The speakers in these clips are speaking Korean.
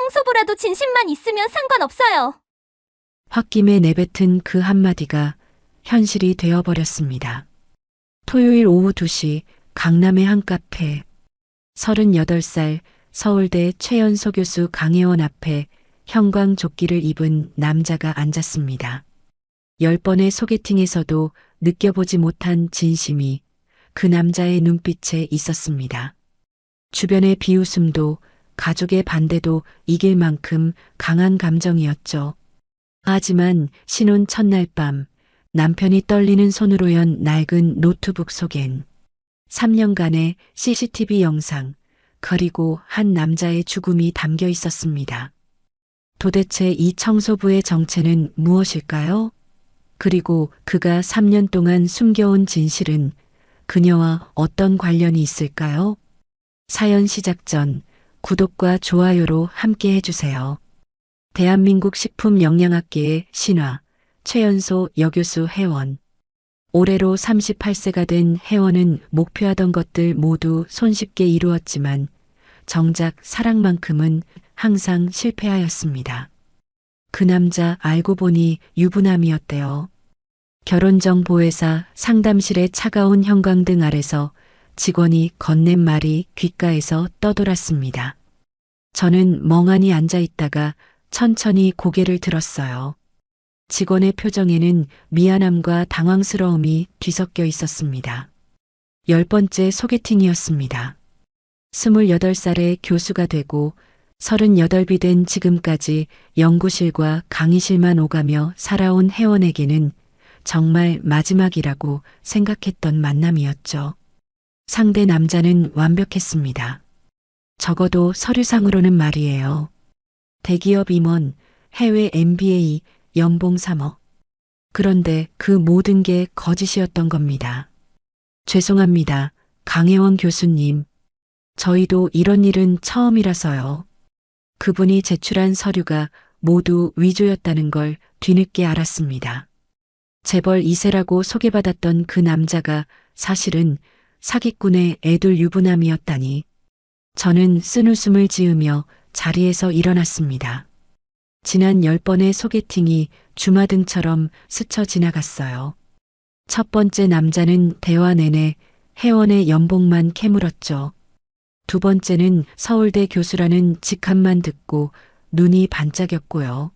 청소부라도 진심만 있으면 상관없어요. 홧김에 내뱉은 그 한마디가 현실이 되어버렸습니다. 토요일 오후 2시 강남의 한 카페. 38살 서울대 최연소 교수 강혜원 앞에 형광조끼를 입은 남자가 앉았습니다. 10번의 소개팅에서도 느껴보지 못한 진심이 그 남자의 눈빛에 있었습니다. 주변의 비웃음도 가족의 반대도 이길 만큼 강한 감정이었죠. 하지만 신혼 첫날 밤 남편이 떨리는 손으로 연 낡은 노트북 속엔 3년간의 CCTV 영상, 그리고 한 남자의 죽음이 담겨 있었습니다. 도대체 이 청소부의 정체는 무엇일까요? 그리고 그가 3년 동안 숨겨온 진실은 그녀와 어떤 관련이 있을까요? 사연 시작 전 구독과 좋아요로 함께 해주세요. 대한민국 식품영양학계의 신화, 최연소 여교수 혜원. 올해로 38세가 된 혜원은 목표하던 것들 모두 손쉽게 이루었지만 정작 사랑만큼은 항상 실패하였습니다. 그 남자 알고 보니 유부남이었대요. 결혼정보회사 상담실의 차가운 형광등 아래서 직원이 건넨 말이 귓가에서 떠돌았습니다. 저는 멍하니 앉아 있다가 천천히 고개를 들었어요. 직원의 표정에는 미안함과 당황스러움이 뒤섞여 있었습니다. 10번째 소개팅이었습니다. 28살의 교수가 되고 38이 된 지금까지 연구실과 강의실만 오가며 살아온 혜원에게는 정말 마지막이라고 생각했던 만남이었죠. 상대 남자는 완벽했습니다. 적어도 서류상으로는 말이에요. 대기업 임원, 해외 MBA, 연봉 3억. 그런데 그 모든 게 거짓이었던 겁니다. 죄송합니다. 강혜원 교수님. 저희도 이런 일은 처음이라서요. 그분이 제출한 서류가 모두 위조였다는 걸 뒤늦게 알았습니다. 재벌 2세라고 소개받았던 그 남자가 사실은 사기꾼의 애돌 유부남이었다니. 저는 쓴웃음을 지으며 자리에서 일어났습니다. 지난 10번의 소개팅이 주마등처럼 스쳐 지나갔어요. 첫 번째 남자는 대화 내내 혜원의 연봉만 캐물었죠. 두 번째는 서울대 교수라는 직함만 듣고 눈이 반짝였고요.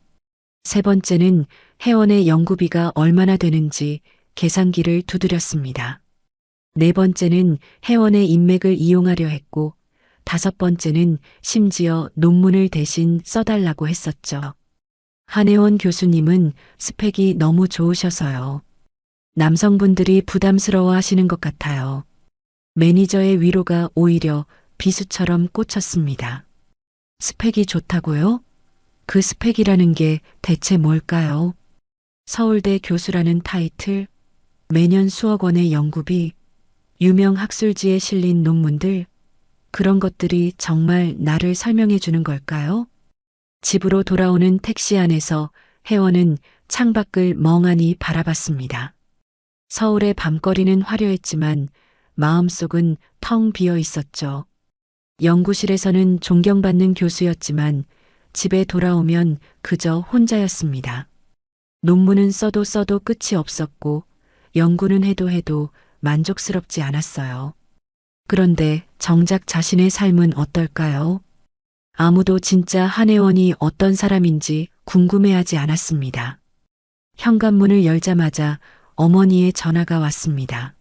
세 번째는 혜원의 연구비가 얼마나 되는지 계산기를 두드렸습니다. 네 번째는 혜원의 인맥을 이용하려 했고, 다섯 번째는 심지어 논문을 대신 써달라고 했었죠. 한혜원 교수님은 스펙이 너무 좋으셔서요. 남성분들이 부담스러워 하시는 것 같아요. 매니저의 위로가 오히려 비수처럼 꽂혔습니다. 스펙이 좋다고요? 그 스펙이라는 게 대체 뭘까요? 서울대 교수라는 타이틀, 매년 수억 원의 연구비, 유명 학술지에 실린 논문들, 그런 것들이 정말 나를 설명해 주는 걸까요? 집으로 돌아오는 택시 안에서 혜원은 창밖을 멍하니 바라봤습니다. 서울의 밤거리는 화려했지만 마음속은 텅 비어 있었죠. 연구실에서는 존경받는 교수였지만 집에 돌아오면 그저 혼자였습니다. 논문은 써도 끝이 없었고 연구는 해도 만족스럽지 않았어요. 그런데 정작 자신의 삶은 어떨까요? 아무도 진짜 한혜원이 어떤 사람인지 궁금해하지 않았습니다. 현관문을 열자마자 어머니의 전화가 왔습니다.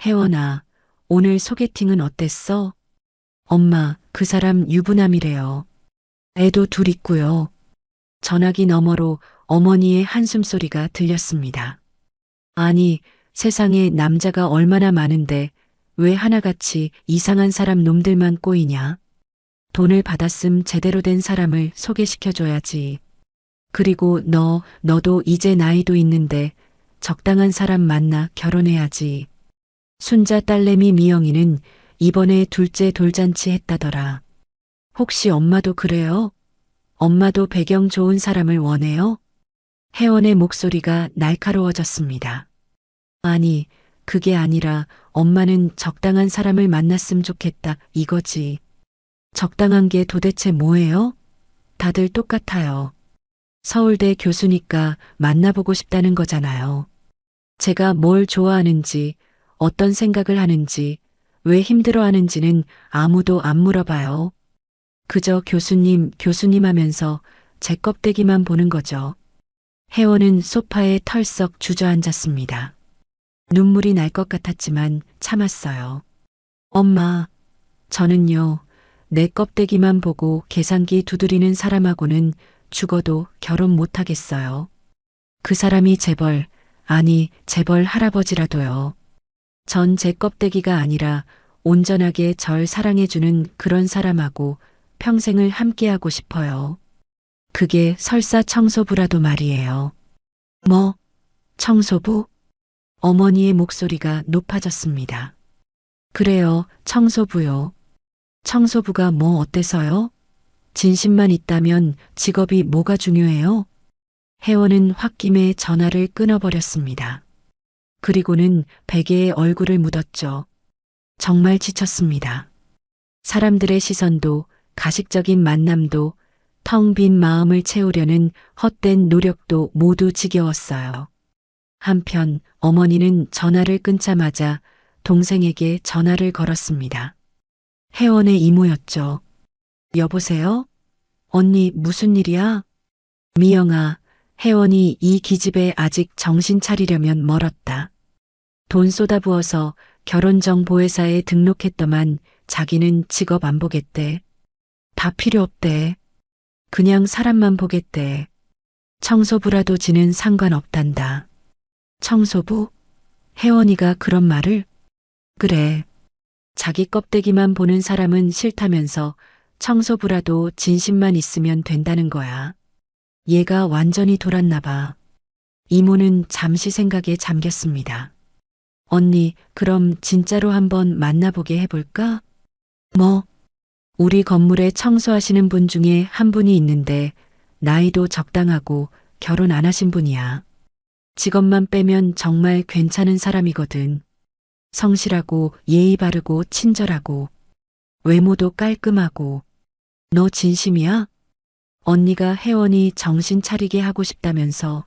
혜원아, 오늘 소개팅은 어땠어? 엄마, 그 사람 유부남이래요. 애도 둘 있고요. 전화기 너머로 어머니의 한숨소리가 들렸습니다. 아니, 세상에 남자가 얼마나 많은데 왜 하나같이 이상한 사람 놈들만 꼬이냐? 돈을 받았음 제대로 된 사람을 소개시켜줘야지. 그리고 너도 이제 나이도 있는데 적당한 사람 만나 결혼해야지. 순자 딸내미 미영이는 이번에 둘째 돌잔치 했다더라. 혹시 엄마도 그래요? 엄마도 배경 좋은 사람을 원해요? 혜원의 목소리가 날카로워졌습니다. 아니, 그게 아니라 엄마는 적당한 사람을 만났으면 좋겠다 이거지. 적당한 게 도대체 뭐예요? 다들 똑같아요. 서울대 교수니까 만나보고 싶다는 거잖아요. 제가 뭘 좋아하는지, 어떤 생각을 하는지, 왜 힘들어하는지는 아무도 안 물어봐요. 그저 교수님, 교수님 하면서 제 껍데기만 보는 거죠. 혜원은 소파에 털썩 주저앉았습니다. 눈물이 날 것 같았지만 참았어요. 엄마, 저는요, 내 껍데기만 보고 계산기 두드리는 사람하고는 죽어도 결혼 못 하겠어요. 그 사람이 재벌, 아니, 재벌 할아버지라도요. 전 제 껍데기가 아니라 온전하게 절 사랑해주는 그런 사람하고 평생을 함께하고 싶어요. 그게 설사 청소부라도 말이에요. 뭐, 청소부? 어머니의 목소리가 높아졌습니다. 그래요, 청소부요. 청소부가 뭐 어때서요? 진심만 있다면 직업이 뭐가 중요해요? 혜원은 홧김에 전화를 끊어버렸습니다. 그리고는 베개에 얼굴을 묻었죠. 정말 지쳤습니다. 사람들의 시선도 가식적인 만남도 텅 빈 마음을 채우려는 헛된 노력도 모두 지겨웠어요. 한편 어머니는 전화를 끊자마자 동생에게 전화를 걸었습니다. 혜원의 이모였죠. 여보세요? 언니 무슨 일이야? 미영아, 혜원이 이 기집애 아직 정신 차리려면 멀었다. 돈 쏟아부어서 결혼정보회사에 등록했더만 자기는 직업 안 보겠대. 다 필요 없대. 그냥 사람만 보겠대. 청소부라도 지는 상관없단다. 청소부? 혜원이가 그런 말을? 그래. 자기 껍데기만 보는 사람은 싫다면서 청소부라도 진심만 있으면 된다는 거야. 얘가 완전히 돌았나 봐. 이모는 잠시 생각에 잠겼습니다. 언니, 그럼 진짜로 한번 만나보게 해볼까? 뭐? 우리 건물에 청소하시는 분 중에 한 분이 있는데 나이도 적당하고 결혼 안 하신 분이야. 직업만 빼면 정말 괜찮은 사람이거든. 성실하고 예의 바르고 친절하고 외모도 깔끔하고. 너 진심이야? 언니가 혜원이 정신 차리게 하고 싶다면서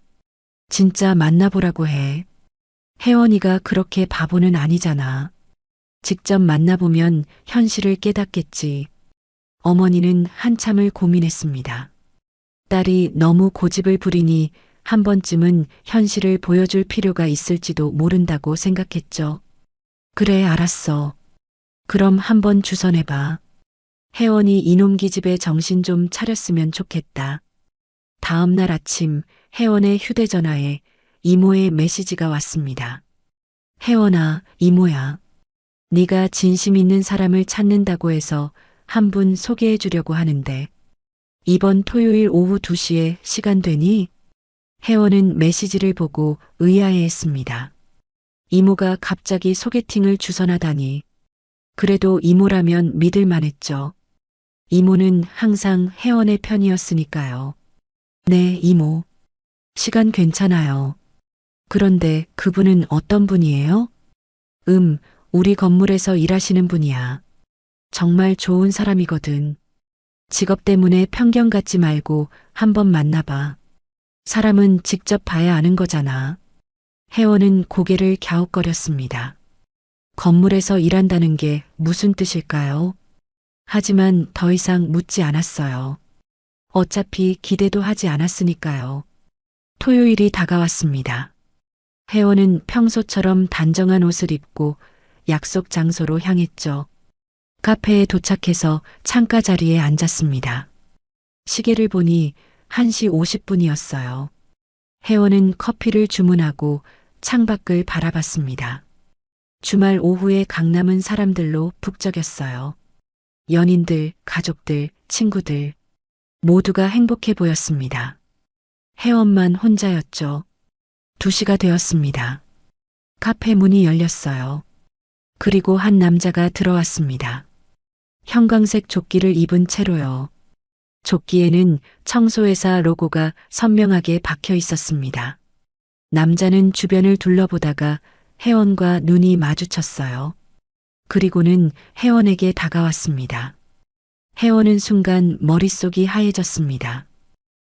진짜 만나보라고 해. 혜원이가 그렇게 바보는 아니잖아. 직접 만나보면 현실을 깨닫겠지. 어머니는 한참을 고민했습니다. 딸이 너무 고집을 부리니 한 번쯤은 현실을 보여줄 필요가 있을지도 모른다고 생각했죠. 그래, 알았어. 그럼 한번 주선해봐. 혜원이 이놈 기집애 정신 좀 차렸으면 좋겠다. 다음 날 아침 혜원의 휴대전화에 이모의 메시지가 왔습니다. 혜원아, 이모야. 네가 진심 있는 사람을 찾는다고 해서 한 분 소개해 주려고 하는데 이번 토요일 오후 2시에 시간 되니? 혜원은 메시지를 보고 의아해했습니다. 이모가 갑자기 소개팅을 주선하다니. 그래도 이모라면 믿을 만했죠. 이모는 항상 혜원의 편이었으니까요. 네, 이모. 시간 괜찮아요. 그런데 그분은 어떤 분이에요? 우리 건물에서 일하시는 분이야. 정말 좋은 사람이거든. 직업 때문에 편견 갖지 말고 한번 만나봐. 사람은 직접 봐야 아는 거잖아. 혜원은 고개를 갸웃거렸습니다. 건물에서 일한다는 게 무슨 뜻일까요? 하지만 더 이상 묻지 않았어요. 어차피 기대도 하지 않았으니까요. 토요일이 다가왔습니다. 혜원은 평소처럼 단정한 옷을 입고 약속 장소로 향했죠. 카페에 도착해서 창가 자리에 앉았습니다. 시계를 보니 1시 50분이었어요. 혜원은 커피를 주문하고 창밖을 바라봤습니다. 주말 오후의 강남은 사람들로 북적였어요. 연인들, 가족들, 친구들 모두가 행복해 보였습니다. 혜원만 혼자였죠. 2시가 되었습니다. 카페 문이 열렸어요. 그리고 한 남자가 들어왔습니다. 형광색 조끼를 입은 채로요. 조끼에는 청소회사 로고가 선명하게 박혀 있었습니다. 남자는 주변을 둘러보다가 혜원과 눈이 마주쳤어요. 그리고는 혜원에게 다가왔습니다. 혜원은 순간 머릿속이 하얘졌습니다.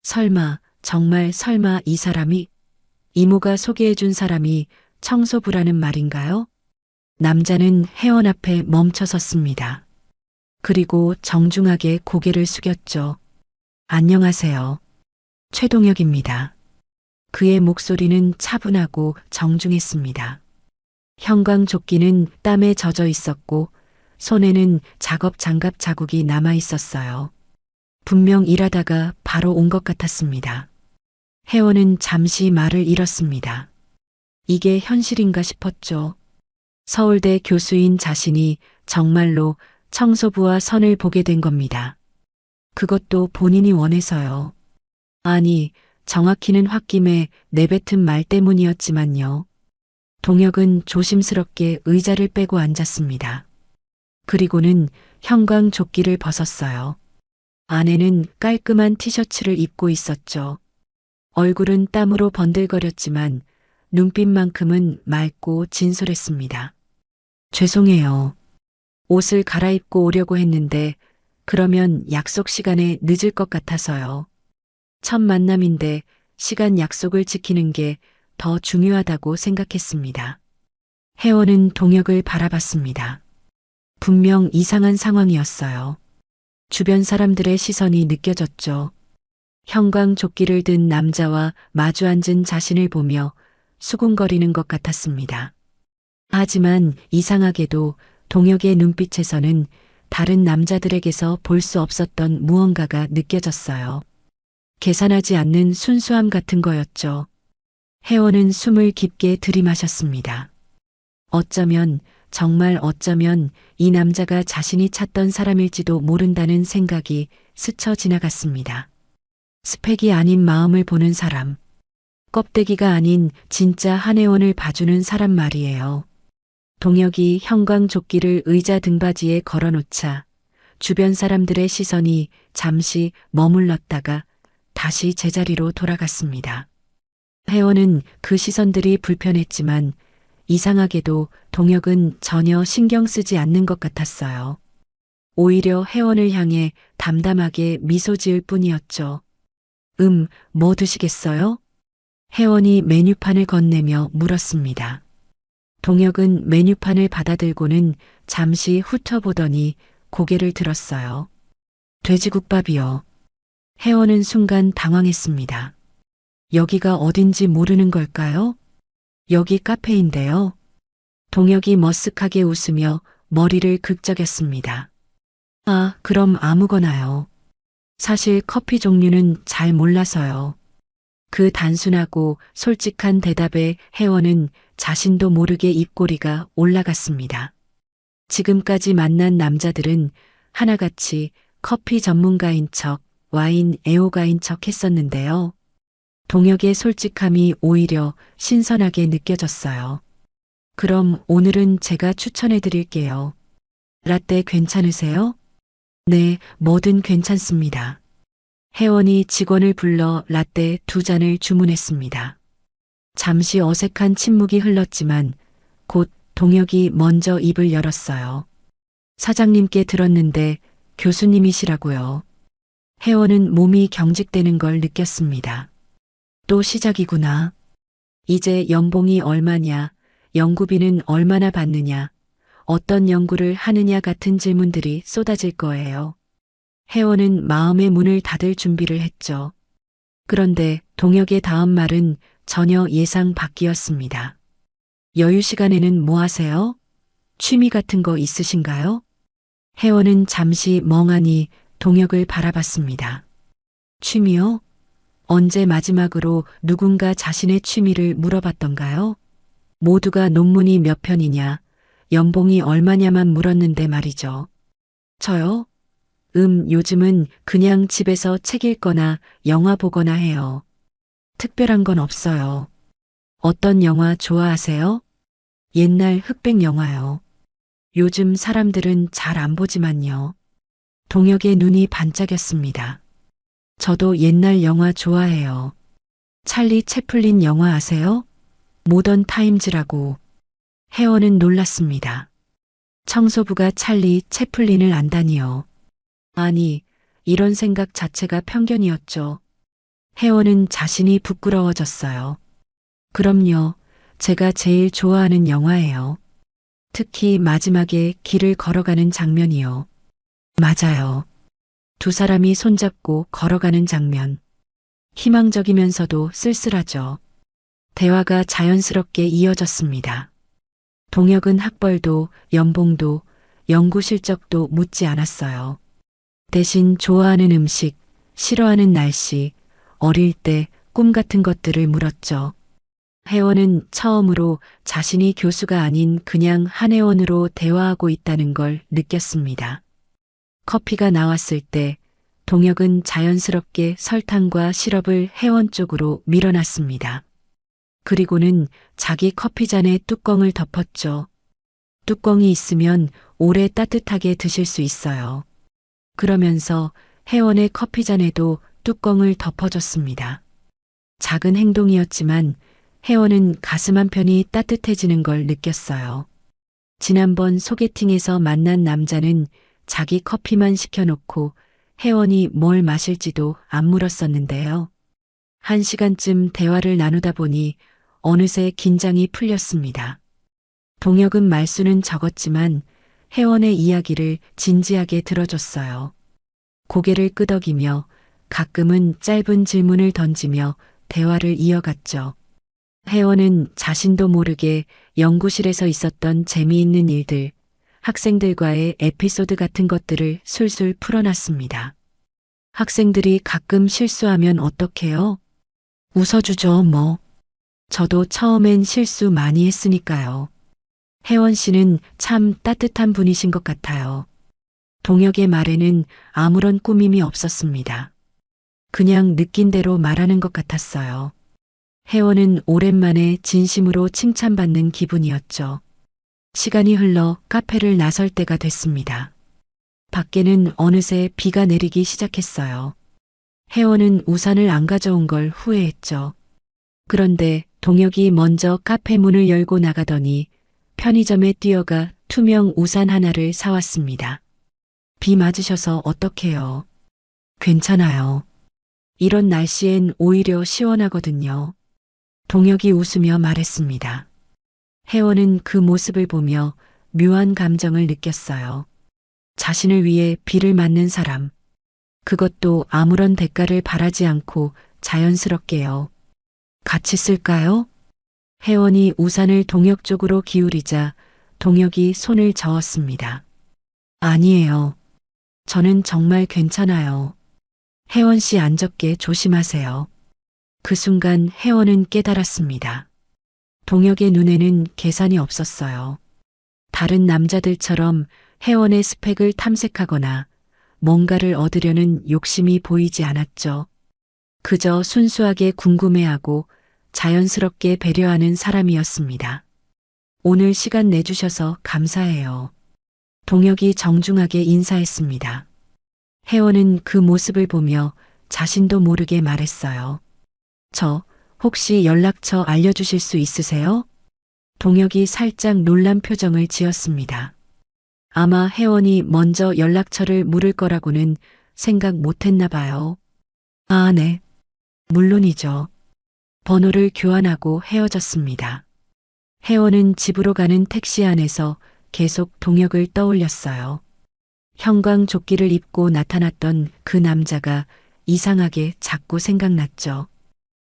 설마, 정말 설마 이 사람이, 이모가 소개해준 사람이 청소부라는 말인가요? 남자는 혜원 앞에 멈춰 섰습니다. 그리고 정중하게 고개를 숙였죠. 안녕하세요. 최동혁입니다. 그의 목소리는 차분하고 정중했습니다. 형광조끼는 땀에 젖어 있었고 손에는 작업 장갑 자국이 남아 있었어요. 분명 일하다가 바로 온 것 같았습니다. 혜원은 잠시 말을 잃었습니다. 이게 현실인가 싶었죠. 서울대 교수인 자신이 정말로 청소부와 선을 보게 된 겁니다. 그것도 본인이 원해서요. 아니, 정확히는 홧김에 내뱉은 말 때문이었지만요. 동혁은 조심스럽게 의자를 빼고 앉았습니다. 그리고는 형광조끼를 벗었어요. 안에는 깔끔한 티셔츠를 입고 있었죠. 얼굴은 땀으로 번들거렸지만 눈빛만큼은 맑고 진솔했습니다. 죄송해요. 옷을 갈아입고 오려고 했는데 그러면 약속 시간에 늦을 것 같아서요. 첫 만남인데 시간 약속을 지키는 게 더 중요하다고 생각했습니다. 혜원은 동혁을 바라봤습니다. 분명 이상한 상황이었어요. 주변 사람들의 시선이 느껴졌죠. 형광조끼를 든 남자와 마주 앉은 자신을 보며 수군거리는 것 같았습니다. 하지만 이상하게도 동혁의 눈빛에서는 다른 남자들에게서 볼 수 없었던 무언가가 느껴졌어요. 계산하지 않는 순수함 같은 거였죠. 혜원은 숨을 깊게 들이마셨습니다. 어쩌면, 정말 어쩌면 이 남자가 자신이 찾던 사람일지도 모른다는 생각이 스쳐 지나갔습니다. 스펙이 아닌 마음을 보는 사람, 껍데기가 아닌 진짜 한혜원을 봐주는 사람 말이에요. 동혁이 형광조끼를 의자 등받이에 걸어놓자 주변 사람들의 시선이 잠시 머물렀다가 다시 제자리로 돌아갔습니다. 혜원은 그 시선들이 불편했지만 이상하게도 동혁은 전혀 신경 쓰지 않는 것 같았어요. 오히려 혜원을 향해 담담하게 미소 지을 뿐이었죠. 뭐 드시겠어요? 혜원이 메뉴판을 건네며 물었습니다. 동혁은 메뉴판을 받아들고는 잠시 훑어보더니 고개를 들었어요. 돼지국밥이요. 혜원은 순간 당황했습니다. 여기가 어딘지 모르는 걸까요? 여기 카페인데요. 동혁이 머쓱하게 웃으며 머리를 긁적였습니다. 아, 그럼 아무거나요. 사실 커피 종류는 잘 몰라서요. 그 단순하고 솔직한 대답에 혜원은 자신도 모르게 입꼬리가 올라갔습니다. 지금까지 만난 남자들은 하나같이 커피 전문가인 척, 와인 애호가인 척 했었는데요. 동혁의 솔직함이 오히려 신선하게 느껴졌어요. 그럼 오늘은 제가 추천해 드릴게요. 라떼 괜찮으세요? 네, 뭐든 괜찮습니다. 혜원이 직원을 불러 라떼 2잔을 주문했습니다. 잠시 어색한 침묵이 흘렀지만 곧 동혁이 먼저 입을 열었어요. 사장님께 들었는데 교수님이시라고요. 혜원은 몸이 경직되는 걸 느꼈습니다. 또 시작이구나. 이제 연봉이 얼마냐, 연구비는 얼마나 받느냐, 어떤 연구를 하느냐 같은 질문들이 쏟아질 거예요. 혜원은 마음의 문을 닫을 준비를 했죠. 그런데 동혁의 다음 말은 전혀 예상 밖이었습니다. 여유 시간에는 뭐 하세요? 취미 같은 거 있으신가요? 혜원은 잠시 멍하니 동혁을 바라봤습니다. 취미요? 언제 마지막으로 누군가 자신의 취미를 물어봤던가요? 모두가 논문이 몇 편이냐, 연봉이 얼마냐만 물었는데 말이죠. 저요? 요즘은 그냥 집에서 책 읽거나 영화 보거나 해요. 특별한 건 없어요. 어떤 영화 좋아하세요? 옛날 흑백 영화요. 요즘 사람들은 잘 안 보지만요. 동혁의 눈이 반짝였습니다. 저도 옛날 영화 좋아해요. 찰리 채플린 영화 아세요? 모던 타임즈라고. 혜원은 놀랐습니다. 청소부가 찰리 채플린을 안다니요. 아니, 이런 생각 자체가 편견이었죠. 혜원은 자신이 부끄러워졌어요. 그럼요. 제가 제일 좋아하는 영화예요. 특히 마지막에 길을 걸어가는 장면이요. 맞아요. 두 사람이 손잡고 걸어가는 장면. 희망적이면서도 쓸쓸하죠. 대화가 자연스럽게 이어졌습니다. 동혁은 학벌도 연봉도 연구 실적도 묻지 않았어요. 대신 좋아하는 음식, 싫어하는 날씨, 어릴 때 꿈 같은 것들을 물었죠. 혜원은 처음으로 자신이 교수가 아닌 그냥 한혜원으로 대화하고 있다는 걸 느꼈습니다. 커피가 나왔을 때 동혁은 자연스럽게 설탕과 시럽을 혜원 쪽으로 밀어놨습니다. 그리고는 자기 커피잔에 뚜껑을 덮었죠. 뚜껑이 있으면 오래 따뜻하게 드실 수 있어요. 그러면서 혜원의 커피잔에도 뚜껑을 덮어줬습니다. 작은 행동이었지만 혜원은 가슴 한편이 따뜻해지는 걸 느꼈어요. 지난번 소개팅에서 만난 남자는 자기 커피만 시켜놓고 혜원이 뭘 마실지도 안 물었었는데요. 1시간쯤 대화를 나누다 보니 어느새 긴장이 풀렸습니다. 동혁은 말수는 적었지만 혜원의 이야기를 진지하게 들어줬어요. 고개를 끄덕이며 가끔은 짧은 질문을 던지며 대화를 이어갔죠. 혜원은 자신도 모르게 연구실에서 있었던 재미있는 일들, 학생들과의 에피소드 같은 것들을 술술 풀어놨습니다. 학생들이 가끔 실수하면 어떡해요? 웃어주죠, 뭐. 저도 처음엔 실수 많이 했으니까요. 혜원 씨는 참 따뜻한 분이신 것 같아요. 동혁의 말에는 아무런 꾸밈이 없었습니다. 그냥 느낀 대로 말하는 것 같았어요. 혜원은 오랜만에 진심으로 칭찬받는 기분이었죠. 시간이 흘러 카페를 나설 때가 됐습니다. 밖에는 어느새 비가 내리기 시작했어요. 혜원은 우산을 안 가져온 걸 후회했죠. 그런데 동혁이 먼저 카페 문을 열고 나가더니 편의점에 뛰어가 투명 우산 하나를 사왔습니다. 비 맞으셔서 어떡해요? 괜찮아요. 이런 날씨엔 오히려 시원하거든요. 동혁이 웃으며 말했습니다. 혜원은 그 모습을 보며 묘한 감정을 느꼈어요. 자신을 위해 비를 맞는 사람. 그것도 아무런 대가를 바라지 않고 자연스럽게요. 같이 쓸까요? 혜원이 우산을 동혁 쪽으로 기울이자 동혁이 손을 저었습니다. 아니에요. 저는 정말 괜찮아요. 혜원 씨 안전게 조심하세요. 그 순간 혜원은 깨달았습니다. 동혁의 눈에는 계산이 없었어요. 다른 남자들처럼 혜원의 스펙을 탐색하거나 뭔가를 얻으려는 욕심이 보이지 않았죠. 그저 순수하게 궁금해하고 자연스럽게 배려하는 사람이었습니다. 오늘 시간 내주셔서 감사해요. 동혁이 정중하게 인사했습니다. 혜원은 그 모습을 보며 자신도 모르게 말했어요. 저 혹시 연락처 알려주실 수 있으세요? 동혁이 살짝 놀란 표정을 지었습니다. 아마 혜원이 먼저 연락처를 물을 거라고는 생각 못했나 봐요. 아, 네. 물론이죠. 번호를 교환하고 헤어졌습니다. 혜원은 집으로 가는 택시 안에서 계속 동혁을 떠올렸어요. 형광조끼를 입고 나타났던 그 남자가 이상하게 자꾸 생각났죠.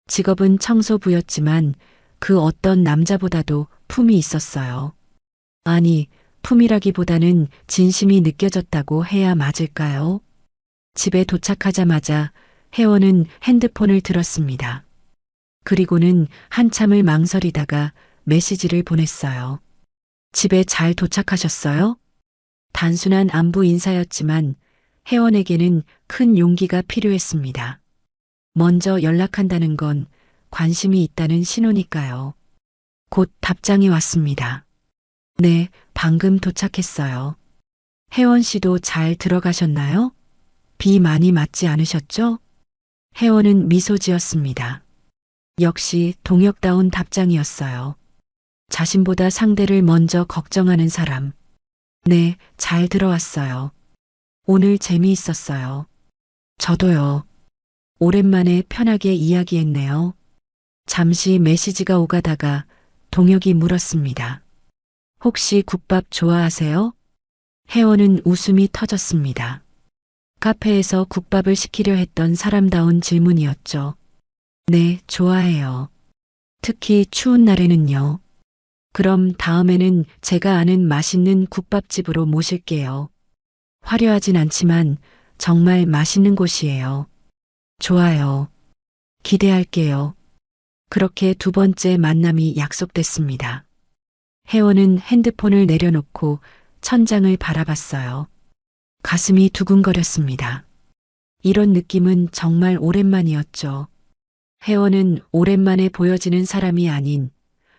직업은 청소부였지만 그 어떤 남자보다도 품이 있었어요. 아니, 품이라기보다는 진심이 느껴졌다고 해야 맞을까요? 집에 도착하자마자 혜원은 핸드폰을 들었습니다. 그리고는 한참을 망설이다가 메시지를 보냈어요. 집에 잘 도착하셨어요? 단순한 안부 인사였지만 혜원에게는 큰 용기가 필요했습니다. 먼저 연락한다는 건 관심이 있다는 신호니까요. 곧 답장이 왔습니다. 네, 방금 도착했어요. 혜원 씨도 잘 들어가셨나요? 비 많이 맞지 않으셨죠? 혜원은 미소 지었습니다. 역시 동혁다운 답장이었어요. 자신보다 상대를 먼저 걱정하는 사람. 네, 잘 들어왔어요. 오늘 재미있었어요. 저도요. 오랜만에 편하게 이야기했네요. 잠시 메시지가 오가다가 동혁이 물었습니다. 혹시 국밥 좋아하세요? 혜원은 웃음이 터졌습니다. 카페에서 국밥을 시키려 했던 사람다운 질문이었죠. 네, 좋아해요. 특히 추운 날에는요. 그럼 다음에는 제가 아는 맛있는 국밥집으로 모실게요. 화려하진 않지만 정말 맛있는 곳이에요. 좋아요. 기대할게요. 그렇게 두 번째 만남이 약속됐습니다. 혜원은 핸드폰을 내려놓고 천장을 바라봤어요. 가슴이 두근거렸습니다. 이런 느낌은 정말 오랜만이었죠. 혜원은 오랜만에 보여지는 사람이 아닌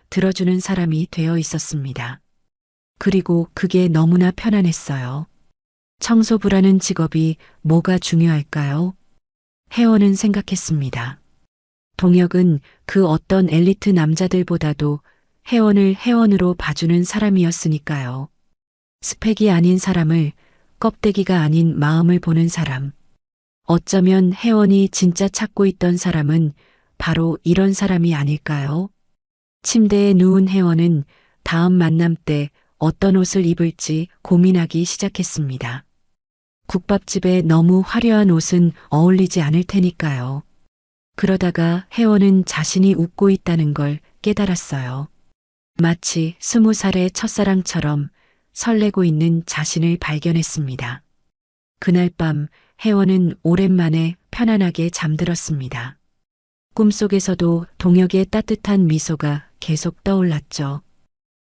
들어주는 사람이 되어 있었습니다. 그리고 그게 너무나 편안했어요. 청소부라는 직업이 뭐가 중요할까요? 혜원은 생각했습니다. 동혁은 그 어떤 엘리트 남자들보다도 혜원을 혜원으로 봐주는 사람이었으니까요. 스펙이 아닌 사람을, 껍데기가 아닌 마음을 보는 사람. 어쩌면 혜원이 진짜 찾고 있던 사람은 바로 이런 사람이 아닐까요? 침대에 누운 혜원은 다음 만남 때 어떤 옷을 입을지 고민하기 시작했습니다. 국밥집에 너무 화려한 옷은 어울리지 않을 테니까요. 그러다가 혜원은 자신이 웃고 있다는 걸 깨달았어요. 마치 20살의 첫사랑처럼 설레고 있는 자신을 발견했습니다. 그날 밤 혜원은 오랜만에 편안하게 잠들었습니다. 꿈속에서도 동혁의 따뜻한 미소가 계속 떠올랐죠.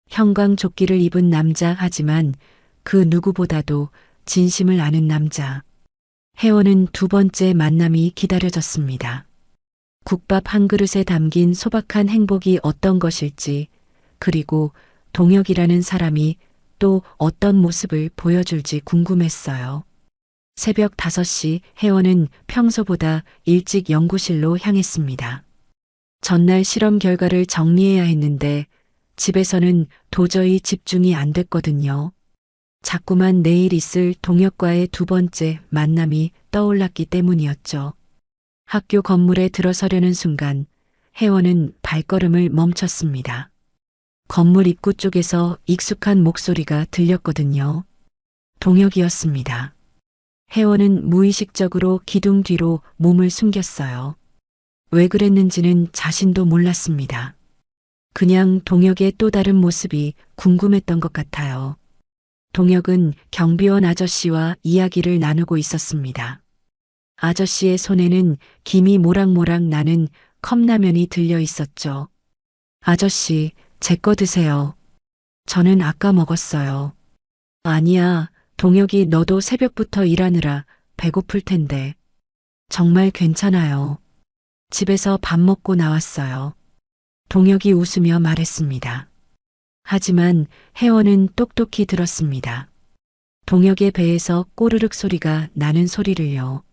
형광조끼를 입은 남자 하지만 그 누구보다도 진심을 아는 남자. 혜원은 두 번째 만남이 기다려졌습니다. 국밥 한 그릇에 담긴 소박한 행복이 어떤 것일지, 그리고 동혁이라는 사람이 또 어떤 모습을 보여줄지 궁금했어요. 새벽 5시 혜원은 평소보다 일찍 연구실로 향했습니다. 전날 실험 결과를 정리해야 했는데 집에서는 도저히 집중이 안 됐거든요. 자꾸만 내일 있을 동혁과의 두 번째 만남이 떠올랐기 때문이었죠. 학교 건물에 들어서려는 순간 혜원은 발걸음을 멈췄습니다. 건물 입구 쪽에서 익숙한 목소리가 들렸거든요. 동혁이었습니다. 혜원은 무의식적으로 기둥 뒤로 몸을 숨겼어요. 왜 그랬는지는 자신도 몰랐습니다. 그냥 동혁의 또 다른 모습이 궁금했던 것 같아요. 동혁은 경비원 아저씨와 이야기를 나누고 있었습니다. 아저씨의 손에는 김이 모락모락 나는 컵라면이 들려 있었죠. 아저씨, 제 거 드세요. 저는 아까 먹었어요. 아니야, 동혁이 너도 새벽부터 일하느라 배고플 텐데. 정말 괜찮아요. 집에서 밥 먹고 나왔어요. 동혁이 웃으며 말했습니다. 하지만 혜원은 똑똑히 들었습니다. 동혁의 배에서 꼬르륵 소리가 나는 소리를요.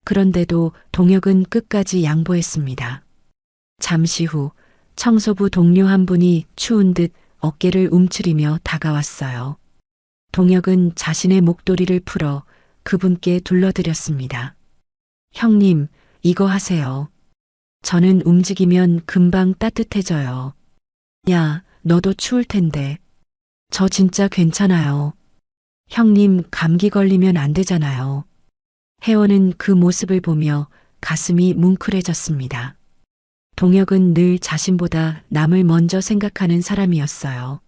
그런데도 동혁은 끝까지 양보했습니다. 잠시 후 청소부 동료 한 분이 추운 듯 어깨를 움츠리며 다가왔어요. 동혁은 자신의 목도리를 풀어 그분께 둘러드렸습니다. 형님, 이거 하세요. 저는 움직이면 금방 따뜻해져요. 야, 너도 추울 텐데. 저 진짜 괜찮아요. 형님, 감기 걸리면 안 되잖아요. 혜원은 그 모습을 보며 가슴이 뭉클해졌습니다. 동혁은 늘 자신보다 남을 먼저 생각하는 사람이었어요.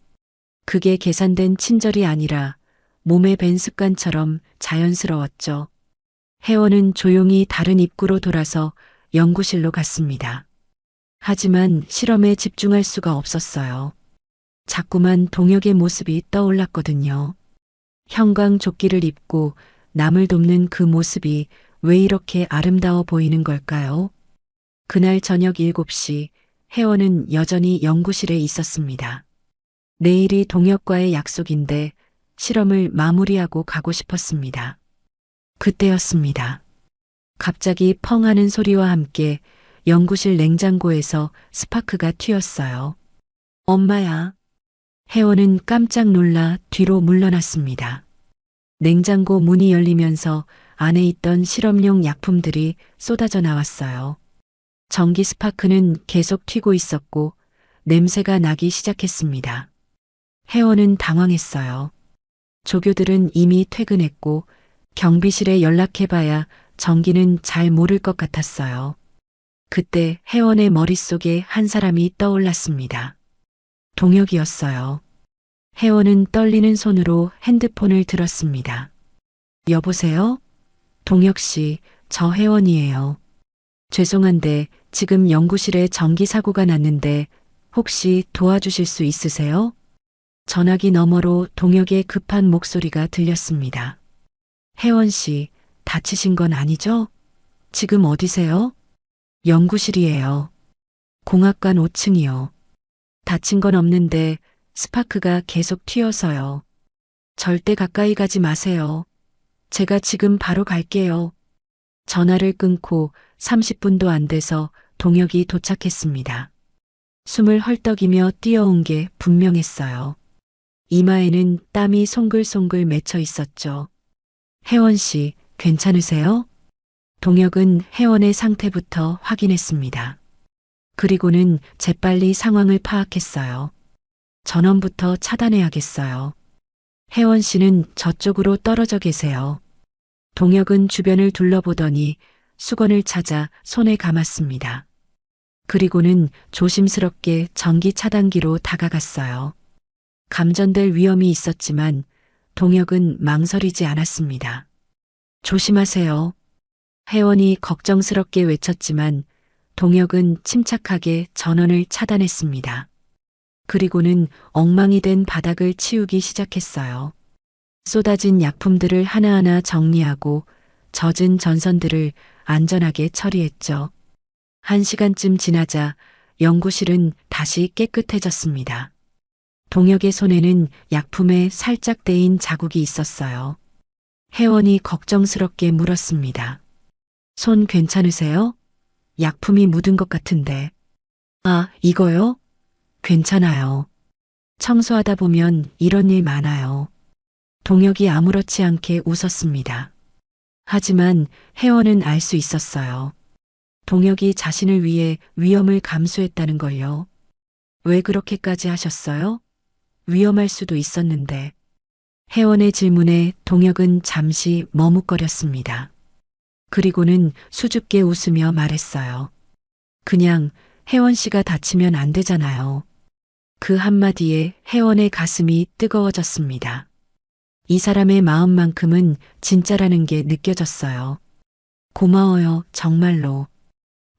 그게 계산된 친절이 아니라 몸에 밴 습관처럼 자연스러웠죠. 혜원은 조용히 다른 입구로 돌아서 연구실로 갔습니다. 하지만 실험에 집중할 수가 없었어요. 자꾸만 동혁의 모습이 떠올랐거든요. 형광조끼를 입고 남을 돕는 그 모습이 왜 이렇게 아름다워 보이는 걸까요? 그날 저녁 7시 혜원은 여전히 연구실에 있었습니다. 내일이 동혁과의 약속인데 실험을 마무리하고 가고 싶었습니다. 그때였습니다. 갑자기 펑 하는 소리와 함께 연구실 냉장고에서 스파크가 튀었어요. 엄마야. 혜원은 깜짝 놀라 뒤로 물러났습니다. 냉장고 문이 열리면서 안에 있던 실험용 약품들이 쏟아져 나왔어요. 전기 스파크는 계속 튀고 있었고 냄새가 나기 시작했습니다. 회원은 당황했어요. 조교들은 이미 퇴근했고 경비실에 연락해봐야 전기는 잘 모를 것 같았어요. 그때 회원의 머릿속에 한 사람이 떠올랐습니다. 동혁이었어요. 회원은 떨리는 손으로 핸드폰을 들었습니다. 여보세요? 동혁 씨, 저 회원이에요. 죄송한데 지금 연구실에 전기 사고가 났는데 혹시 도와주실 수 있으세요? 전화기 너머로 동혁의 급한 목소리가 들렸습니다. 혜원 씨, 다치신 건 아니죠? 지금 어디세요? 연구실이에요. 공학관 5층이요. 다친 건 없는데 스파크가 계속 튀어서요. 절대 가까이 가지 마세요. 제가 지금 바로 갈게요. 전화를 끊고 30분도 안 돼서 동혁이 도착했습니다. 숨을 헐떡이며 뛰어온 게 분명했어요. 이마에는 땀이 송글송글 맺혀 있었죠. 혜원 씨, 괜찮으세요? 동혁은 혜원의 상태부터 확인했습니다. 그리고는 재빨리 상황을 파악했어요. 전원부터 차단해야겠어요. 혜원 씨는 저쪽으로 떨어져 계세요. 동혁은 주변을 둘러보더니 수건을 찾아 손에 감았습니다. 그리고는 조심스럽게 전기 차단기로 다가갔어요. 감전될 위험이 있었지만 동혁은 망설이지 않았습니다. 조심하세요. 혜원이 걱정스럽게 외쳤지만 동혁은 침착하게 전원을 차단했습니다. 그리고는 엉망이 된 바닥을 치우기 시작했어요. 쏟아진 약품들을 하나하나 정리하고 젖은 전선들을 안전하게 처리했죠. 1시간쯤 지나자 연구실은 다시 깨끗해졌습니다. 동혁의 손에는 약품에 살짝 데인 자국이 있었어요. 혜원이 걱정스럽게 물었습니다. 손 괜찮으세요? 약품이 묻은 것 같은데. 아, 이거요? 괜찮아요. 청소하다 보면 이런 일 많아요. 동혁이 아무렇지 않게 웃었습니다. 하지만 혜원은 알 수 있었어요. 동혁이 자신을 위해 위험을 감수했다는 걸요. 왜 그렇게까지 하셨어요? 위험할 수도 있었는데. 혜원의 질문에 동혁은 잠시 머뭇거렸습니다. 그리고는 수줍게 웃으며 말했어요. 그냥 혜원 씨가 다치면 안 되잖아요. 그 한마디에 혜원의 가슴이 뜨거워졌습니다. 이 사람의 마음만큼은 진짜라는 게 느껴졌어요. 고마워요, 정말로.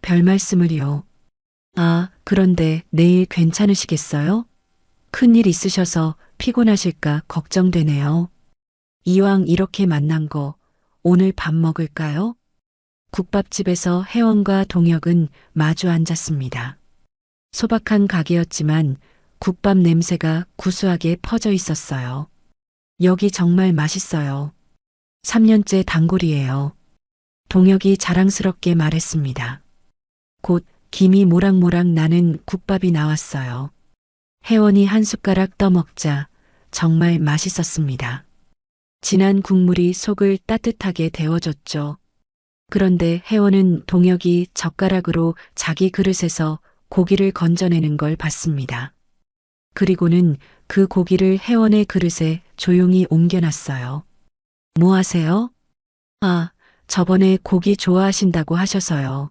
별 말씀을요. 아, 그런데 내일 괜찮으시겠어요? 큰일 있으셔서 피곤하실까 걱정되네요. 이왕 이렇게 만난 거 오늘 밥 먹을까요? 국밥집에서 혜원과 동혁은 마주 앉았습니다. 소박한 가게였지만 국밥 냄새가 구수하게 퍼져 있었어요. 여기 정말 맛있어요. 3년째 단골이에요. 동혁이 자랑스럽게 말했습니다. 곧 김이 모락모락 나는 국밥이 나왔어요. 혜원이 한 숟가락 떠먹자 정말 맛있었습니다. 진한 국물이 속을 따뜻하게 데워줬죠. 그런데 혜원은 동혁이 젓가락으로 자기 그릇에서 고기를 건져내는 걸 봤습니다. 그리고는 그 고기를 혜원의 그릇에 조용히 옮겨놨어요. 뭐 하세요? 아, 저번에 고기 좋아하신다고 하셔서요.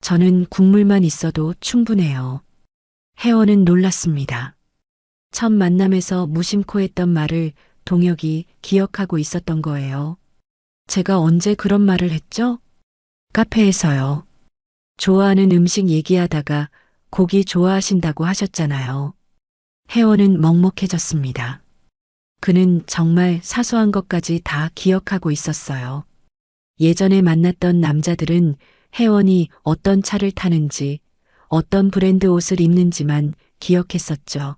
저는 국물만 있어도 충분해요. 혜원은 놀랐습니다. 첫 만남에서 무심코 했던 말을 동혁이 기억하고 있었던 거예요. 제가 언제 그런 말을 했죠? 카페에서요. 좋아하는 음식 얘기하다가 고기 좋아하신다고 하셨잖아요. 혜원은 먹먹해졌습니다. 그는 정말 사소한 것까지 다 기억하고 있었어요. 예전에 만났던 남자들은 혜원이 어떤 차를 타는지, 어떤 브랜드 옷을 입는지만 기억했었죠.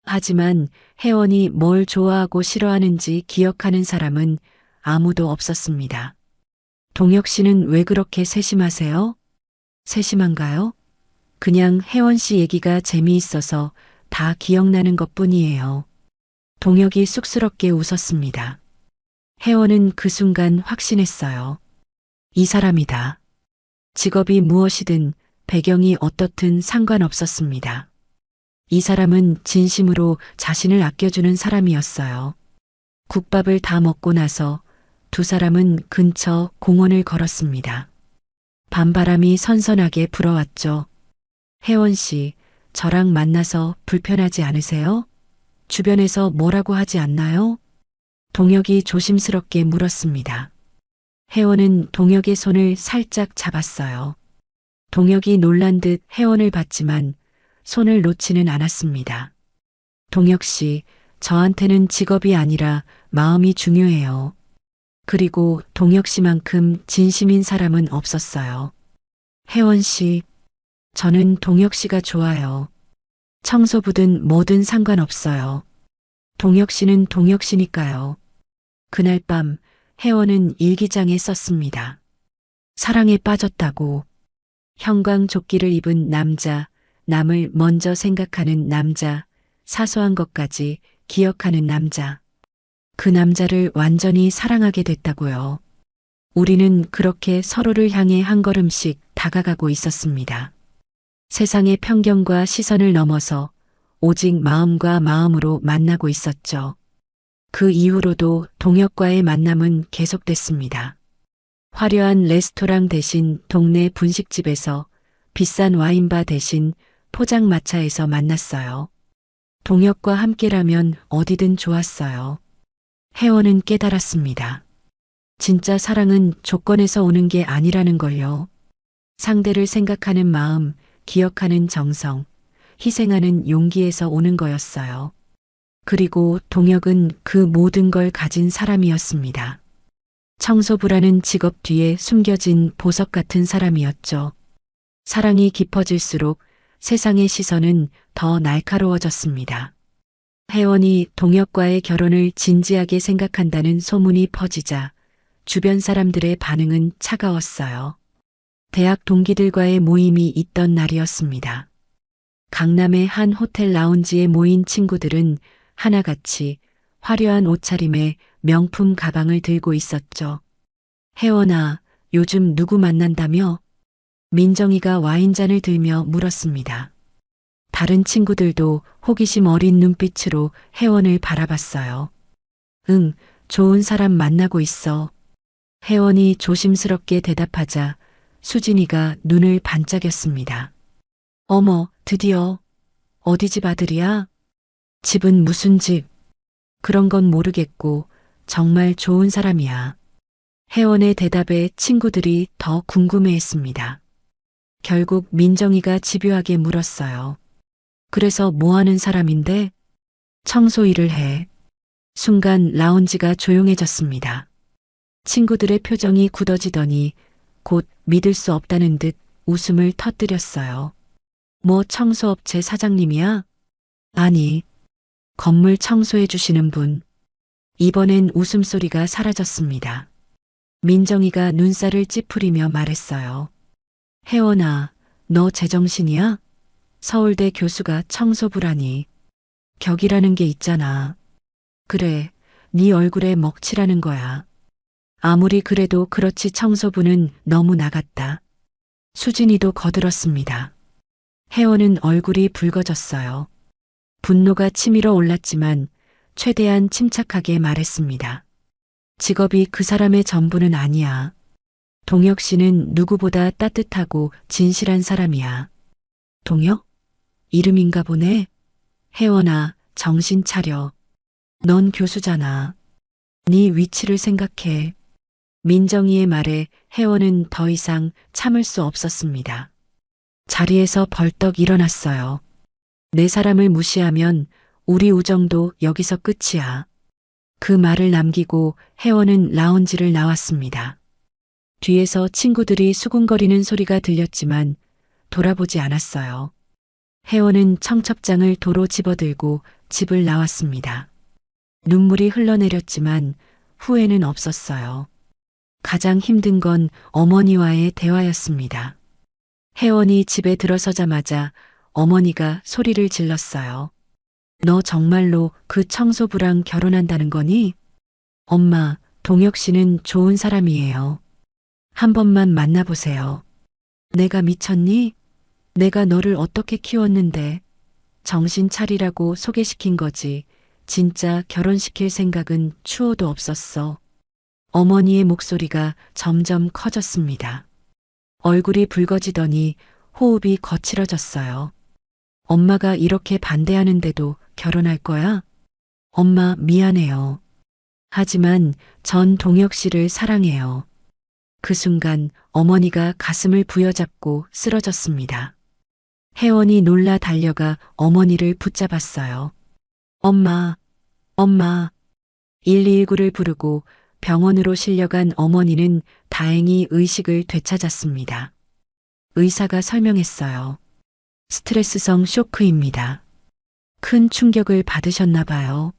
하지만 혜원이 뭘 좋아하고 싫어하는지 기억하는 사람은 아무도 없었습니다. 동혁 씨는 왜 그렇게 세심하세요? 세심한가요? 그냥 혜원 씨 얘기가 재미있어서 다 기억나는 것 뿐이에요. 동혁이 쑥스럽게 웃었습니다. 혜원은 그 순간 확신했어요. 이 사람이다. 직업이 무엇이든 배경이 어떻든 상관없었습니다. 이 사람은 진심으로 자신을 아껴주는 사람이었어요. 국밥을 다 먹고 나서 두 사람은 근처 공원을 걸었습니다. 밤바람이 선선하게 불어왔죠. 혜원 씨, 저랑 만나서 불편하지 않으세요? 주변에서 뭐라고 하지 않나요? 동혁이 조심스럽게 물었습니다. 혜원은 동혁의 손을 살짝 잡았어요. 동혁이 놀란 듯 혜원을 봤지만 손을 놓지는 않았습니다. 동혁 씨, 저한테는 직업이 아니라 마음이 중요해요. 그리고 동혁 씨만큼 진심인 사람은 없었어요. 혜원 씨, 저는 동혁 씨가 좋아요. 청소부든 뭐든 상관없어요. 동혁 씨는 동혁 씨니까요. 그날 밤 혜원은 일기장에 썼습니다. 사랑에 빠졌다고. 형광조끼를 입은 남자, 남을 먼저 생각하는 남자, 사소한 것까지 기억하는 남자. 그 남자를 완전히 사랑하게 됐다고요. 우리는 그렇게 서로를 향해 한 걸음씩 다가가고 있었습니다. 세상의 편견과 시선을 넘어서 오직 마음과 마음으로 만나고 있었죠. 그 이후로도 동혁과의 만남은 계속됐습니다. 화려한 레스토랑 대신 동네 분식집에서, 비싼 와인바 대신 포장마차에서 만났어요. 동혁과 함께라면 어디든 좋았어요. 혜원은 깨달았습니다. 진짜 사랑은 조건에서 오는 게 아니라는 걸요. 상대를 생각하는 마음, 기억하는 정성, 희생하는 용기에서 오는 거였어요. 그리고 동혁은 그 모든 걸 가진 사람이었습니다. 청소부라는 직업 뒤에 숨겨진 보석 같은 사람이었죠. 사랑이 깊어질수록 세상의 시선은 더 날카로워졌습니다. 혜원이 동혁과의 결혼을 진지하게 생각한다는 소문이 퍼지자 주변 사람들의 반응은 차가웠어요. 대학 동기들과의 모임이 있던 날이었습니다. 강남의 한 호텔 라운지에 모인 친구들은 하나같이 화려한 옷차림에 명품 가방을 들고 있었죠. 혜원아, 요즘 누구 만난다며? 민정이가 와인잔을 들며 물었습니다. 다른 친구들도 호기심 어린 눈빛으로 혜원을 바라봤어요. 응, 좋은 사람 만나고 있어. 혜원이 조심스럽게 대답하자 수진이가 눈을 반짝였습니다. 어머, 드디어. 어디 집 아들이야? 집은 무슨 집? 그런 건 모르겠고 정말 좋은 사람이야. 혜원의 대답에 친구들이 더 궁금해했습니다. 결국 민정이가 집요하게 물었어요. 그래서 뭐 하는 사람인데? 청소 일을 해. 순간 라운지가 조용해졌습니다. 친구들의 표정이 굳어지더니 곧 믿을 수 없다는 듯 웃음을 터뜨렸어요. 뭐 청소업체 사장님이야? 아니, 건물 청소해 주시는 분. 이번엔 웃음소리가 사라졌습니다. 민정이가 눈살을 찌푸리며 말했어요. 혜원아, 너 제정신이야? 서울대 교수가 청소부라니. 격이라는 게 있잖아. 그래, 네 얼굴에 먹칠하는 거야. 아무리 그래도 그렇지 청소부는 너무 나갔다. 수진이도 거들었습니다. 혜원은 얼굴이 붉어졌어요. 분노가 치밀어 올랐지만 최대한 침착하게 말했습니다. 직업이 그 사람의 전부는 아니야. 동혁 씨는 누구보다 따뜻하고 진실한 사람이야. 동혁? 이름인가 보네. 혜원아, 정신 차려. 넌 교수잖아. 네 위치를 생각해. 민정이의 말에 혜원은 더 이상 참을 수 없었습니다. 자리에서 벌떡 일어났어요. 내 사람을 무시하면 우리 우정도 여기서 끝이야. 그 말을 남기고 혜원은 라운지를 나왔습니다. 뒤에서 친구들이 수군거리는 소리가 들렸지만 돌아보지 않았어요. 혜원은 청첩장을 도로 집어들고 집을 나왔습니다. 눈물이 흘러내렸지만 후회는 없었어요. 가장 힘든 건 어머니와의 대화였습니다. 혜원이 집에 들어서자마자 어머니가 소리를 질렀어요. 너 정말로 그 청소부랑 결혼한다는 거니? 엄마, 동혁 씨는 좋은 사람이에요. 한 번만 만나보세요. 내가 미쳤니? 내가 너를 어떻게 키웠는데 정신 차리라고 소개시킨 거지. 진짜 결혼시킬 생각은 추호도 없었어. 어머니의 목소리가 점점 커졌습니다. 얼굴이 붉어지더니 호흡이 거칠어졌어요. 엄마가 이렇게 반대하는데도 결혼할 거야? 엄마 미안해요. 하지만 전 동혁 씨를 사랑해요. 그 순간 어머니가 가슴을 부여잡고 쓰러졌습니다. 혜원이 놀라 달려가 어머니를 붙잡았어요. 엄마, 엄마. 119를 부르고 병원으로 실려간 어머니는 다행히 의식을 되찾았습니다. 의사가 설명했어요. 스트레스성 쇼크입니다. 큰 충격을 받으셨나 봐요.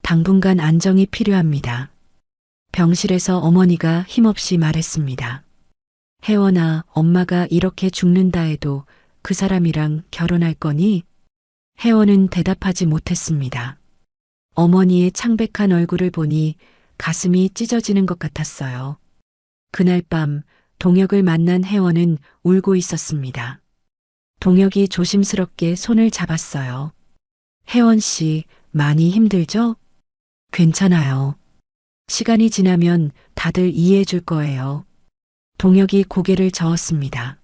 당분간 안정이 필요합니다. 병실에서 어머니가 힘없이 말했습니다. 혜원아, 엄마가 이렇게 죽는다 해도 그 사람이랑 결혼할 거니? 혜원은 대답하지 못했습니다. 어머니의 창백한 얼굴을 보니 가슴이 찢어지는 것 같았어요. 그날 밤 동혁을 만난 혜원은 울고 있었습니다. 동혁이 조심스럽게 손을 잡았어요. 혜원 씨, 많이 힘들죠? 괜찮아요. 시간이 지나면 다들 이해해 줄 거예요. 동혁이 고개를 저었습니다.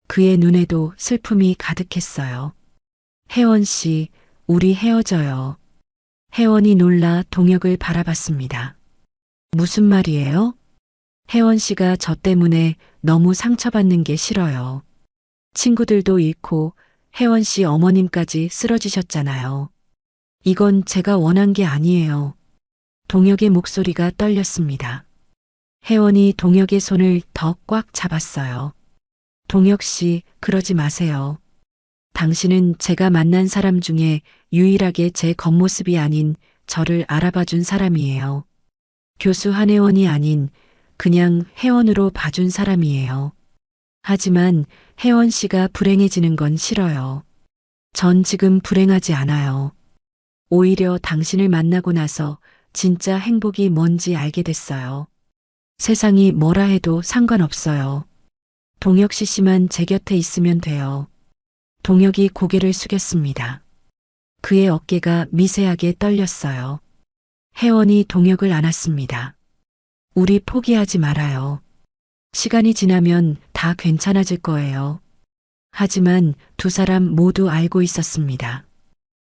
그의 눈에도 슬픔이 가득했어요. 혜원 씨, 우리 헤어져요. 혜원이 놀라 동혁을 바라봤습니다. 무슨 말이에요? 혜원 씨가 저 때문에 너무 상처받는 게 싫어요. 친구들도 잃고 혜원 씨 어머님까지 쓰러지셨잖아요. 이건 제가 원한 게 아니에요. 동혁의 목소리가 떨렸습니다. 혜원이 동혁의 손을 더 꽉 잡았어요. 동혁 씨, 그러지 마세요. 당신은 제가 만난 사람 중에 유일하게 제 겉모습이 아닌 저를 알아봐준 사람이에요. 교수 한혜원이 아닌 그냥 혜원으로 봐준 사람이에요. 하지만 혜원 씨가 불행해지는 건 싫어요. 전 지금 불행하지 않아요. 오히려 당신을 만나고 나서 진짜 행복이 뭔지 알게 됐어요. 세상이 뭐라 해도 상관없어요. 동혁 씨만 제 곁에 있으면 돼요. 동혁이 고개를 숙였습니다. 그의 어깨가 미세하게 떨렸어요. 혜원이 동혁을 안았습니다. 우리 포기하지 말아요. 시간이 지나면 다 괜찮아질 거예요. 하지만 두 사람 모두 알고 있었습니다.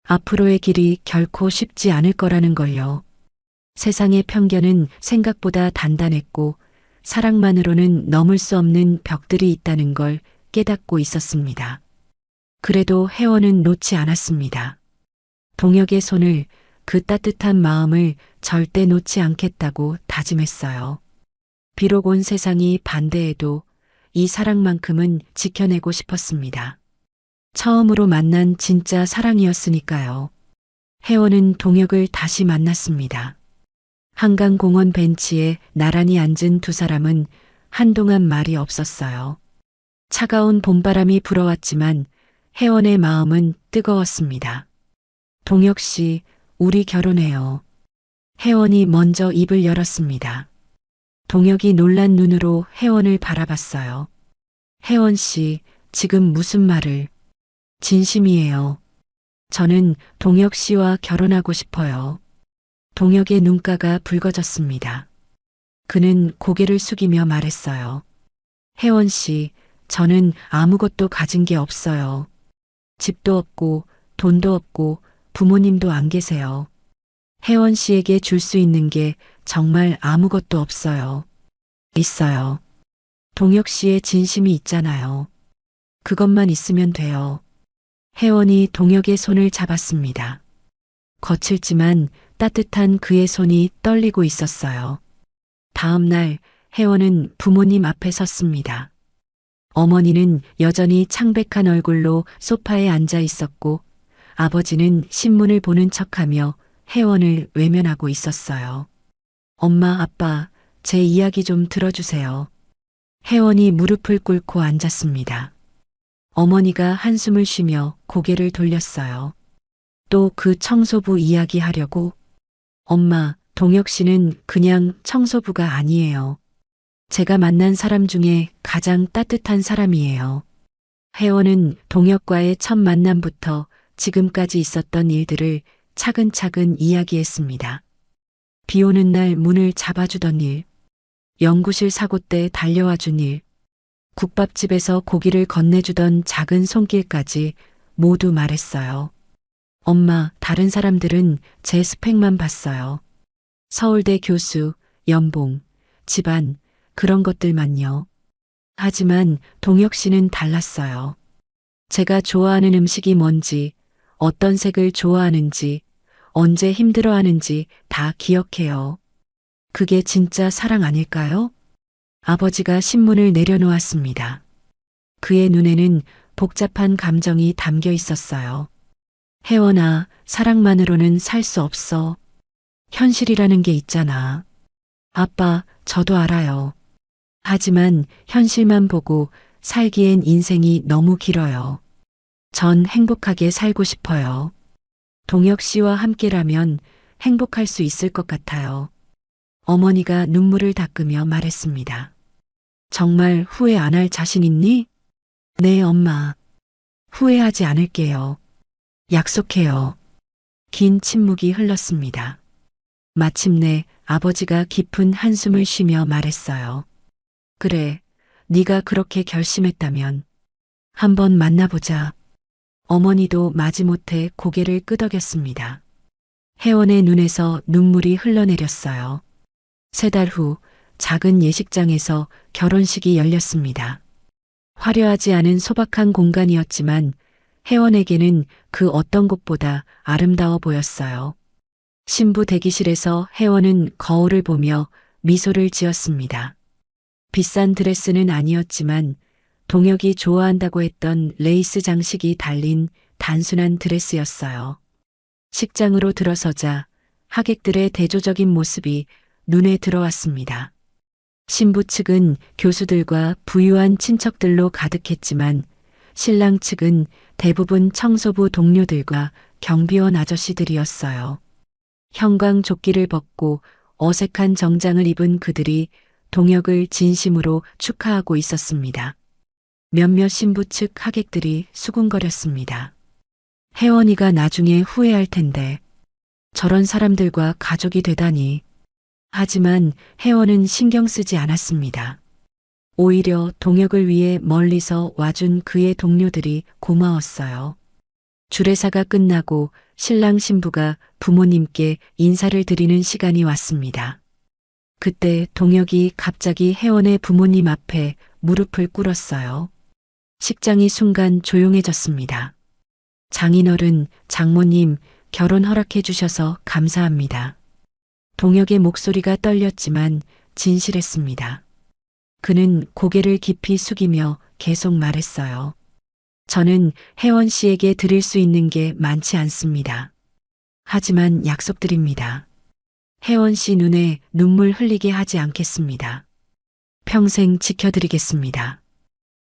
앞으로의 길이 결코 쉽지 않을 거라는 걸요. 세상의 편견은 생각보다 단단했고 사랑만으로는 넘을 수 없는 벽들이 있다는 걸 깨닫고 있었습니다. 그래도 혜원은 놓지 않았습니다. 동혁의 손을, 그 따뜻한 마음을 절대 놓지 않겠다고 다짐했어요. 비록 온 세상이 반대해도 이 사랑만큼은 지켜내고 싶었습니다. 처음으로 만난 진짜 사랑이었으니까요. 혜원은 동혁을 다시 만났습니다. 한강공원 벤치에 나란히 앉은 두 사람은 한동안 말이 없었어요. 차가운 봄바람이 불어왔지만 혜원의 마음은 뜨거웠습니다. 동혁 씨, 우리 결혼해요. 혜원이 먼저 입을 열었습니다. 동혁이 놀란 눈으로 혜원을 바라봤어요. 혜원 씨, 지금 무슨 말을? 진심이에요. 저는 동혁 씨와 결혼하고 싶어요. 동혁의 눈가가 붉어졌습니다. 그는 고개를 숙이며 말했어요. 혜원 씨, 저는 아무것도 가진 게 없어요. 집도 없고 돈도 없고 부모님도 안 계세요. 혜원 씨에게 줄 수 있는 게 정말 아무것도 없어요. 있어요. 동혁 씨의 진심이 있잖아요. 그것만 있으면 돼요. 혜원이 동혁의 손을 잡았습니다. 거칠지만 따뜻한 그의 손이 떨리고 있었어요. 다음 날 혜원은 부모님 앞에 섰습니다. 어머니는 여전히 창백한 얼굴로 소파에 앉아 있었고 아버지는 신문을 보는 척하며 혜원을 외면하고 있었어요. 엄마, 아빠, 제 이야기 좀 들어주세요. 혜원이 무릎을 꿇고 앉았습니다. 어머니가 한숨을 쉬며 고개를 돌렸어요. 또 그 청소부 이야기 하려고? 엄마, 동혁 씨는 그냥 청소부가 아니에요. 제가 만난 사람 중에 가장 따뜻한 사람이에요. 혜원은 동혁과의 첫 만남부터 지금까지 있었던 일들을 차근차근 이야기했습니다. 비 오는 날 문을 잡아주던 일, 연구실 사고 때 달려와 준 일, 국밥집에서 고기를 건네주던 작은 손길까지 모두 말했어요. 엄마, 다른 사람들은 제 스펙만 봤어요. 서울대 교수, 연봉, 집안, 그런 것들만요. 하지만 동혁 씨는 달랐어요. 제가 좋아하는 음식이 뭔지, 어떤 색을 좋아하는지, 언제 힘들어하는지 다 기억해요. 그게 진짜 사랑 아닐까요? 아버지가 신문을 내려놓았습니다. 그의 눈에는 복잡한 감정이 담겨 있었어요. 혜원아, 사랑만으로는 살 수 없어. 현실이라는 게 있잖아. 아빠, 저도 알아요. 하지만 현실만 보고 살기엔 인생이 너무 길어요. 전 행복하게 살고 싶어요. 동혁 씨와 함께라면 행복할 수 있을 것 같아요. 어머니가 눈물을 닦으며 말했습니다. 정말 후회 안 할 자신 있니? 네, 엄마. 후회하지 않을게요. 약속해요. 긴 침묵이 흘렀습니다. 마침내 아버지가 깊은 한숨을 쉬며 말했어요. 그래, 네가 그렇게 결심했다면 한번 만나보자. 어머니도 마지못해 고개를 끄덕였습니다. 혜원의 눈에서 눈물이 흘러내렸어요. 3달 후 작은 예식장에서 결혼식이 열렸습니다. 화려하지 않은 소박한 공간이었지만 혜원에게는 그 어떤 곳보다 아름다워 보였어요. 신부 대기실에서 혜원은 거울을 보며 미소를 지었습니다. 비싼 드레스는 아니었지만 동혁이 좋아한다고 했던 레이스 장식이 달린 단순한 드레스였어요. 식장으로 들어서자 하객들의 대조적인 모습이 눈에 들어왔습니다. 신부 측은 교수들과 부유한 친척들로 가득했지만 신랑 측은 대부분 청소부 동료들과 경비원 아저씨들이었어요. 형광조끼를 벗고 어색한 정장을 입은 그들이 동혁을 진심으로 축하하고 있었습니다. 몇몇 신부 측 하객들이 수군거렸습니다. 혜원이가 나중에 후회할 텐데 저런 사람들과 가족이 되다니. 하지만 혜원은 신경 쓰지 않았습니다. 오히려 동혁을 위해 멀리서 와준 그의 동료들이 고마웠어요. 주례사가 끝나고 신랑 신부가 부모님께 인사를 드리는 시간이 왔습니다. 그때 동혁이 갑자기 혜원의 부모님 앞에 무릎을 꿇었어요. 식장이 순간 조용해졌습니다. 장인어른, 장모님, 결혼 허락해 주셔서 감사합니다. 동혁의 목소리가 떨렸지만 진실했습니다. 그는 고개를 깊이 숙이며 계속 말했어요. 저는 혜원 씨에게 드릴 수 있는 게 많지 않습니다. 하지만 약속드립니다. 혜원 씨 눈에 눈물 흘리게 하지 않겠습니다. 평생 지켜드리겠습니다.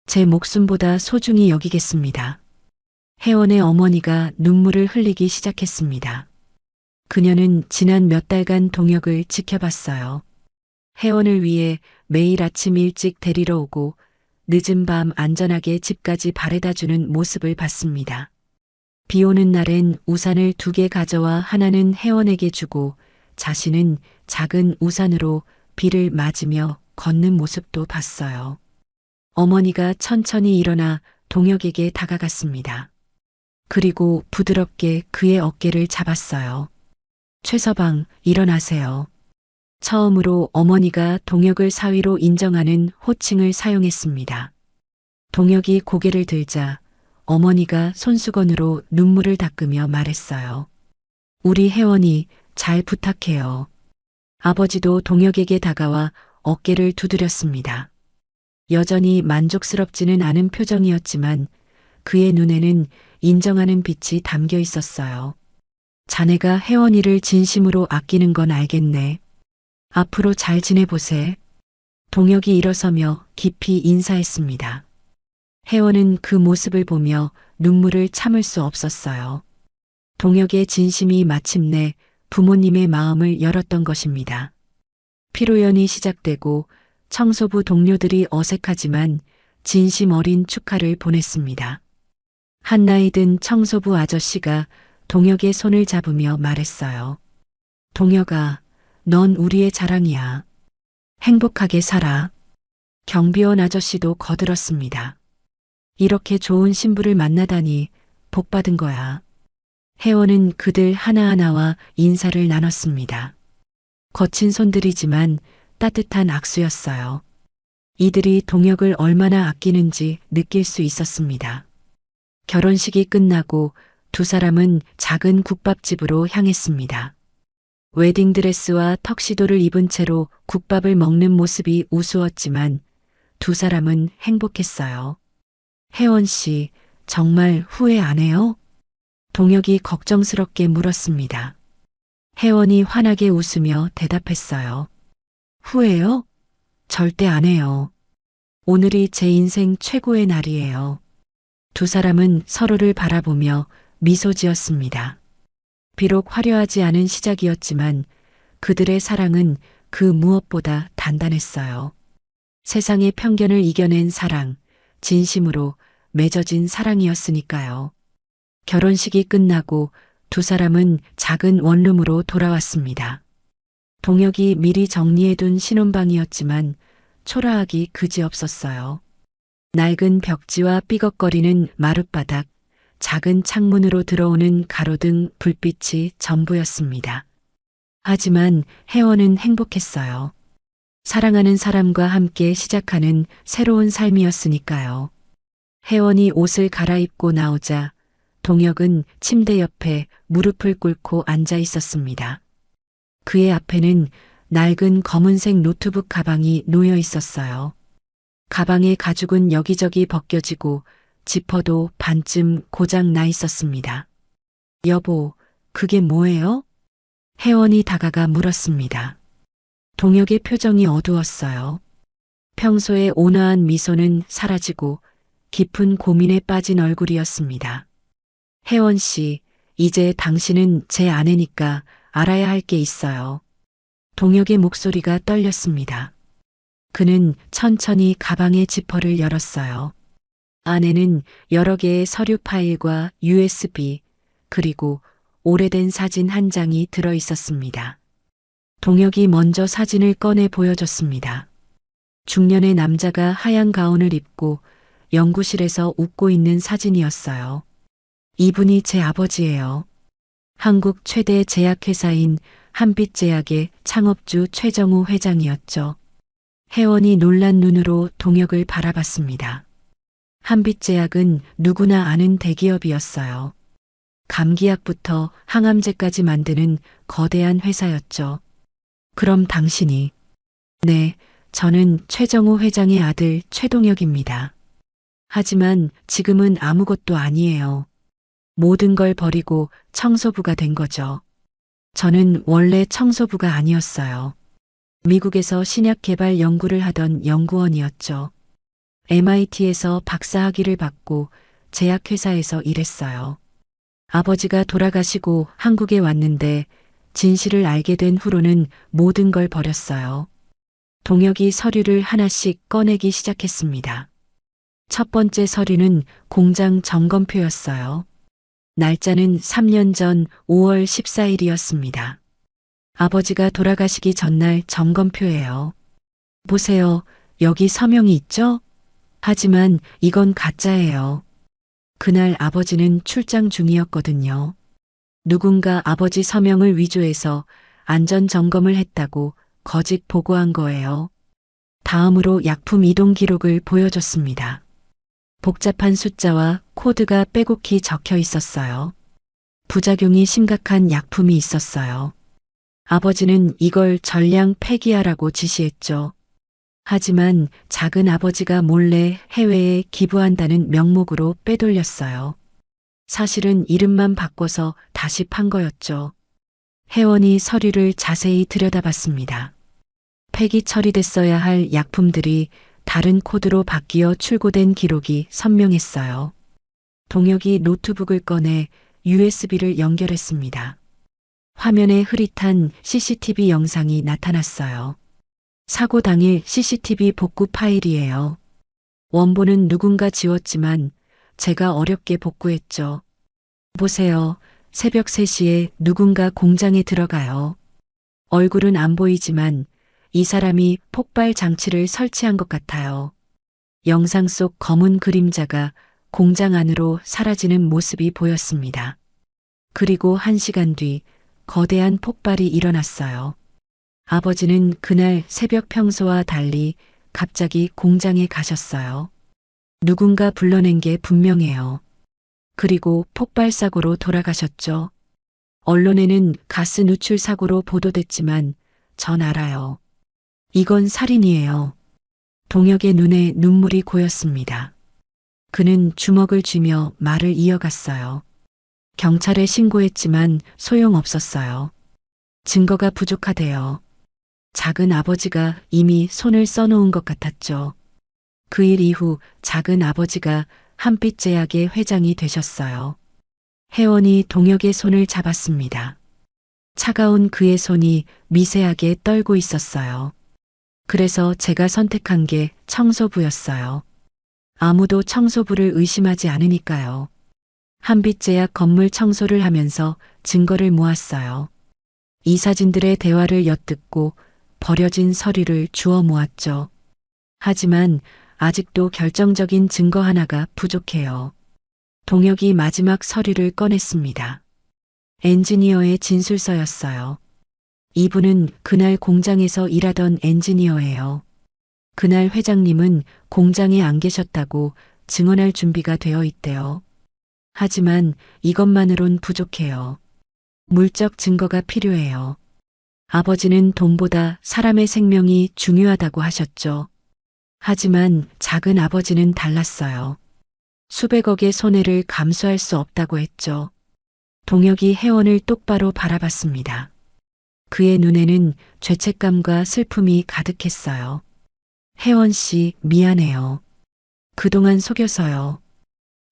제 목숨보다 소중히 여기겠습니다. 혜원의 어머니가 눈물을 흘리기 시작했습니다. 그녀는 지난 몇 달간 동혁을 지켜봤어요. 혜원을 위해 매일 아침 일찍 데리러 오고 늦은 밤 안전하게 집까지 바래다주는 모습을 봤습니다. 비 오는 날엔 우산을 2개 가져와 하나는 혜원에게 주고 자신은 작은 우산으로 비를 맞으며 걷는 모습도 봤어요. 어머니가 천천히 일어나 동혁에게 다가갔습니다. 그리고 부드럽게 그의 어깨를 잡았어요. 최서방, 일어나세요. 처음으로 어머니가 동혁을 사위로 인정하는 호칭을 사용했습니다. 동혁이 고개를 들자 어머니가 손수건으로 눈물을 닦으며 말했어요. 우리 혜원이 잘 부탁해요. 아버지도 동혁에게 다가와 어깨를 두드렸습니다. 여전히 만족스럽지는 않은 표정이었지만 그의 눈에는 인정하는 빛이 담겨 있었어요. 자네가 혜원이를 진심으로 아끼는 건 알겠네. 앞으로 잘 지내보세. 동혁이 일어서며 깊이 인사했습니다. 혜원은 그 모습을 보며 눈물을 참을 수 없었어요. 동혁의 진심이 마침내 부모님의 마음을 열었던 것입니다. 피로연이 시작되고 청소부 동료들이 어색하지만 진심 어린 축하를 보냈습니다. 한 나이 든 청소부 아저씨가 동혁의 손을 잡으며 말했어요. 동혁아, 넌 우리의 자랑이야. 행복하게 살아. 경비원 아저씨도 거들었습니다. 이렇게 좋은 신부를 만나다니 복 받은 거야. 혜원은 그들 하나하나와 인사를 나눴습니다. 거친 손들이지만 따뜻한 악수였어요. 이들이 동혁을 얼마나 아끼는지 느낄 수 있었습니다. 결혼식이 끝나고 두 사람은 작은 국밥집으로 향했습니다. 웨딩드레스와 턱시도를 입은 채로 국밥을 먹는 모습이 우스웠지만 두 사람은 행복했어요. 혜원 씨, 정말 후회 안 해요? 동혁이 걱정스럽게 물었습니다. 혜원이 환하게 웃으며 대답했어요. 후회요? 절대 안 해요. 오늘이 제 인생 최고의 날이에요. 두 사람은 서로를 바라보며 미소 지었습니다. 비록 화려하지 않은 시작이었지만 그들의 사랑은 그 무엇보다 단단했어요. 세상의 편견을 이겨낸 사랑, 진심으로 맺어진 사랑이었으니까요. 결혼식이 끝나고 두 사람은 작은 원룸으로 돌아왔습니다. 동혁이 미리 정리해둔 신혼방이었지만 초라하기 그지없었어요. 낡은 벽지와 삐걱거리는 마룻바닥, 작은 창문으로 들어오는 가로등 불빛이 전부였습니다. 하지만 혜원은 행복했어요. 사랑하는 사람과 함께 시작하는 새로운 삶이었으니까요. 혜원이 옷을 갈아입고 나오자 동혁은 침대 옆에 무릎을 꿇고 앉아 있었습니다. 그의 앞에는 낡은 검은색 노트북 가방이 놓여 있었어요. 가방의 가죽은 여기저기 벗겨지고 지퍼도 반쯤 고장 나 있었습니다. 여보, 그게 뭐예요? 혜원이 다가가 물었습니다. 동혁의 표정이 어두웠어요. 평소의 온화한 미소는 사라지고 깊은 고민에 빠진 얼굴이었습니다. 혜원 씨, 이제 당신은 제 아내니까 알아야 할 게 있어요. 동혁의 목소리가 떨렸습니다. 그는 천천히 가방의 지퍼를 열었어요. 안에는 여러 개의 서류 파일과 USB, 그리고 오래된 사진 한 장이 들어 있었습니다. 동혁이 먼저 사진을 꺼내 보여줬습니다. 중년의 남자가 하얀 가운을 입고 연구실에서 웃고 있는 사진이었어요. 이분이 제 아버지예요. 한국 최대 제약회사인 한빛제약의 창업주 최정우 회장이었죠. 혜원이 놀란 눈으로 동혁을 바라봤습니다. 한빛제약은 누구나 아는 대기업이었어요. 감기약부터 항암제까지 만드는 거대한 회사였죠. 그럼 당신이? 네, 저는 최정우 회장의 아들 최동혁입니다. 하지만 지금은 아무것도 아니에요. 모든 걸 버리고 청소부가 된 거죠. 저는 원래 청소부가 아니었어요. 미국에서 신약 개발 연구를 하던 연구원이었죠. MIT에서 박사학위를 받고 제약회사에서 일했어요. 아버지가 돌아가시고 한국에 왔는데 진실을 알게 된 후로는 모든 걸 버렸어요. 동혁이 서류를 하나씩 꺼내기 시작했습니다. 첫 번째 서류는 공장 점검표였어요. 날짜는 3년 전 5월 14일이었습니다. 아버지가 돌아가시기 전날 점검표예요. 보세요. 여기 서명이 있죠? 하지만 이건 가짜예요. 그날 아버지는 출장 중이었거든요. 누군가 아버지 서명을 위조해서 안전 점검을 했다고 거짓 보고한 거예요. 다음으로 약품 이동 기록을 보여줬습니다. 복잡한 숫자와 코드가 빼곡히 적혀 있었어요. 부작용이 심각한 약품이 있었어요. 아버지는 이걸 전량 폐기하라고 지시했죠. 하지만 작은 아버지가 몰래 해외에 기부한다는 명목으로 빼돌렸어요. 사실은 이름만 바꿔서 다시 판 거였죠. 혜원이 서류를 자세히 들여다봤습니다. 폐기 처리됐어야 할 약품들이 다른 코드로 바뀌어 출고된 기록이 선명했어요. 동혁이 노트북을 꺼내 USB를 연결했습니다. 화면에 흐릿한 CCTV 영상이 나타났어요. 사고 당일 CCTV 복구 파일이에요. 원본은 누군가 지웠지만 제가 어렵게 복구했죠. 보세요. 새벽 3시에 누군가 공장에 들어가요. 얼굴은 안 보이지만 이 사람이 폭발 장치를 설치한 것 같아요. 영상 속 검은 그림자가 공장 안으로 사라지는 모습이 보였습니다. 그리고 1시간 뒤 거대한 폭발이 일어났어요. 아버지는 그날 새벽 평소와 달리 갑자기 공장에 가셨어요. 누군가 불러낸 게 분명해요. 그리고 폭발 사고로 돌아가셨죠. 언론에는 가스 누출 사고로 보도됐지만 전 알아요. 이건 살인이에요. 동혁의 눈에 눈물이 고였습니다. 그는 주먹을 쥐며 말을 이어갔어요. 경찰에 신고했지만 소용없었어요. 증거가 부족하대요. 작은 아버지가 이미 손을 써놓은 것 같았죠. 그 일 이후 작은 아버지가 한빛제약의 회장이 되셨어요. 혜원이 동혁의 손을 잡았습니다. 차가운 그의 손이 미세하게 떨고 있었어요. 그래서 제가 선택한 게 청소부였어요. 아무도 청소부를 의심하지 않으니까요. 한빛제약 건물 청소를 하면서 증거를 모았어요. 이 사진들의 대화를 엿듣고 버려진 서류를 주워 모았죠. 하지만 아직도 결정적인 증거 하나가 부족해요. 동혁이 마지막 서류를 꺼냈습니다. 엔지니어의 진술서였어요. 이분은 그날 공장에서 일하던 엔지니어예요. 그날 회장님은 공장에 안 계셨다고 증언할 준비가 되어 있대요. 하지만 이것만으론 부족해요. 물적 증거가 필요해요. 아버지는 돈보다 사람의 생명이 중요하다고 하셨죠. 하지만 작은 아버지는 달랐어요. 수백억의 손해를 감수할 수 없다고 했죠. 동혁이 혜원을 똑바로 바라봤습니다. 그의 눈에는 죄책감과 슬픔이 가득했어요. 혜원 씨, 미안해요. 그동안 속여서요.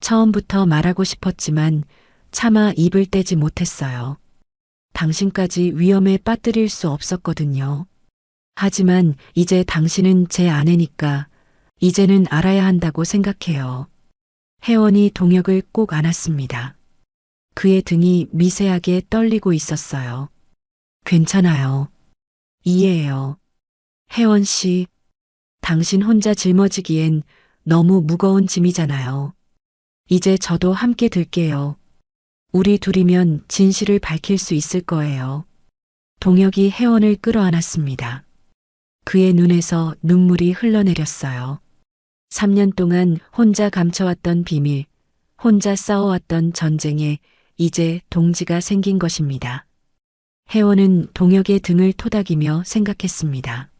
처음부터 말하고 싶었지만 차마 입을 떼지 못했어요. 당신까지 위험에 빠뜨릴 수 없었거든요. 하지만 이제 당신은 제 아내니까 이제는 알아야 한다고 생각해요. 혜원이 동혁을 꼭 안았습니다. 그의 등이 미세하게 떨리고 있었어요. 괜찮아요. 이해해요. 혜원 씨, 당신 혼자 짊어지기엔 너무 무거운 짐이잖아요. 이제 저도 함께 들게요. 우리 둘이면 진실을 밝힐 수 있을 거예요. 동혁이 혜원을 끌어안았습니다. 그의 눈에서 눈물이 흘러내렸어요. 3년 동안 혼자 감춰왔던 비밀, 혼자 싸워왔던 전쟁에 이제 동지가 생긴 것입니다. 혜원은 동혁의 등을 토닥이며 생각했습니다.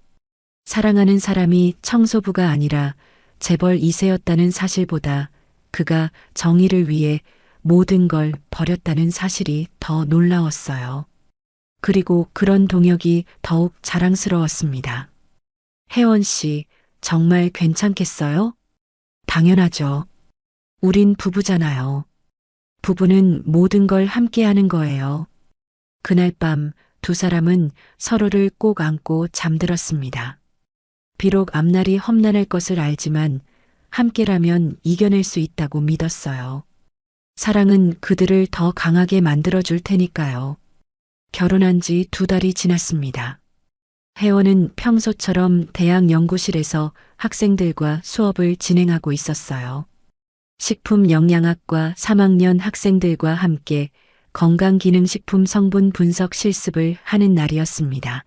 사랑하는 사람이 청소부가 아니라 재벌 2세였다는 사실보다 그가 정의를 위해 모든 걸 버렸다는 사실이 더 놀라웠어요. 그리고 그런 동혁이 더욱 자랑스러웠습니다. 혜원 씨, 정말 괜찮겠어요? 당연하죠. 우린 부부잖아요. 부부는 모든 걸 함께 하는 거예요. 그날 밤 두 사람은 서로를 꼭 안고 잠들었습니다. 비록 앞날이 험난할 것을 알지만 함께라면 이겨낼 수 있다고 믿었어요. 사랑은 그들을 더 강하게 만들어줄 테니까요. 결혼한 지 2달이 지났습니다. 혜원은 평소처럼 대학 연구실에서 학생들과 수업을 진행하고 있었어요. 식품 영양학과 3학년 학생들과 함께 건강기능식품 성분 분석 실습을 하는 날이었습니다.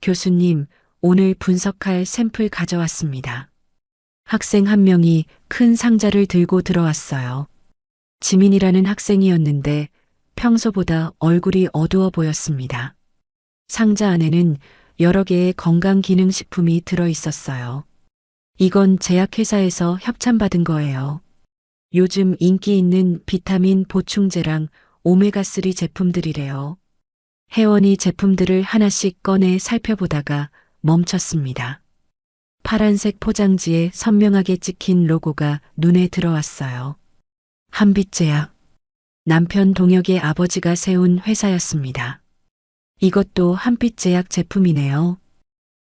교수님, 오늘 분석할 샘플 가져왔습니다. 학생 한 명이 큰 상자를 들고 들어왔어요. 지민이라는 학생이었는데 평소보다 얼굴이 어두워 보였습니다. 상자 안에는 여러 개의 건강기능식품이 들어 있었어요. 이건 제약회사에서 협찬받은 거예요. 요즘 인기 있는 비타민 보충제랑 오메가3 제품들이래요. 혜원이 제품들을 하나씩 꺼내 살펴보다가 멈췄습니다. 파란색 포장지에 선명하게 찍힌 로고가 눈에 들어왔어요. 한빛제약. 남편 동혁의 아버지가 세운 회사였습니다. 이것도 한빛제약 제품이네요.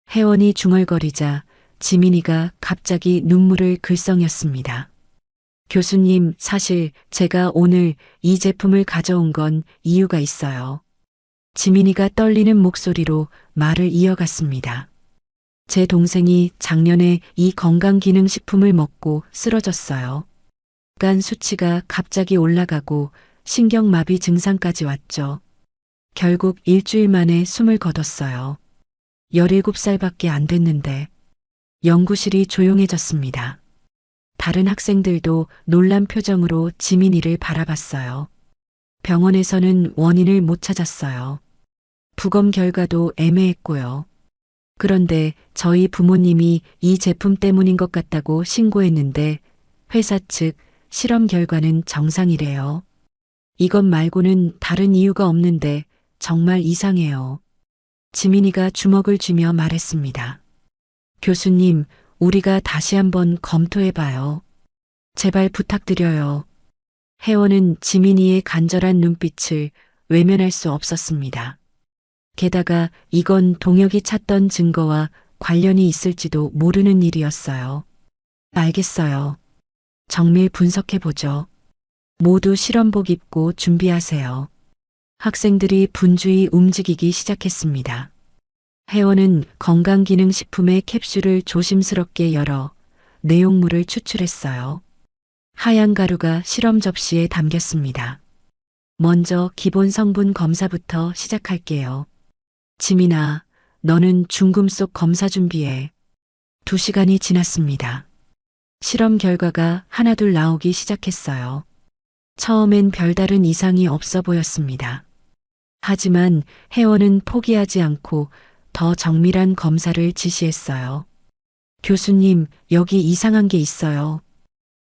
혜원이 중얼거리자 지민이가 갑자기 눈물을 글썽였습니다. 교수님, 사실 제가 오늘 이 제품을 가져온 건 이유가 있어요. 지민이가 떨리는 목소리로 말을 이어갔습니다. 제 동생이 작년에 이 건강기능식품을 먹고 쓰러졌어요. 간 수치가 갑자기 올라가고 신경마비 증상까지 왔죠. 결국 일주일 만에 숨을 거뒀어요. 17살밖에 안 됐는데 연구실이 조용해졌습니다. 다른 학생들도 놀란 표정으로 지민이를 바라봤어요. 병원에서는 원인을 못 찾았어요. 부검 결과도 애매했고요. 그런데 저희 부모님이 이 제품 때문인 것 같다고 신고했는데 회사 측 실험 결과는 정상이래요. 이것 말고는 다른 이유가 없는데 정말 이상해요. 지민이가 주먹을 쥐며 말했습니다. 교수님, 우리가 다시 한번 검토해봐요. 제발 부탁드려요. 혜원은 지민이의 간절한 눈빛을 외면할 수 없었습니다. 게다가 이건 동혁이 찾던 증거와 관련이 있을지도 모르는 일이었어요. 알겠어요. 정밀 분석해보죠. 모두 실험복 입고 준비하세요. 학생들이 분주히 움직이기 시작했습니다. 혜원은 건강기능식품의 캡슐을 조심스럽게 열어 내용물을 추출했어요. 하얀 가루가 실험 접시에 담겼습니다. 먼저 기본 성분 검사부터 시작할게요. 지민아, 너는 중금속 검사 준비해. 2시간이 지났습니다. 실험 결과가 하나둘 나오기 시작했어요. 처음엔 별다른 이상이 없어 보였습니다. 하지만 혜원은 포기하지 않고 더 정밀한 검사를 지시했어요. 교수님, 여기 이상한 게 있어요.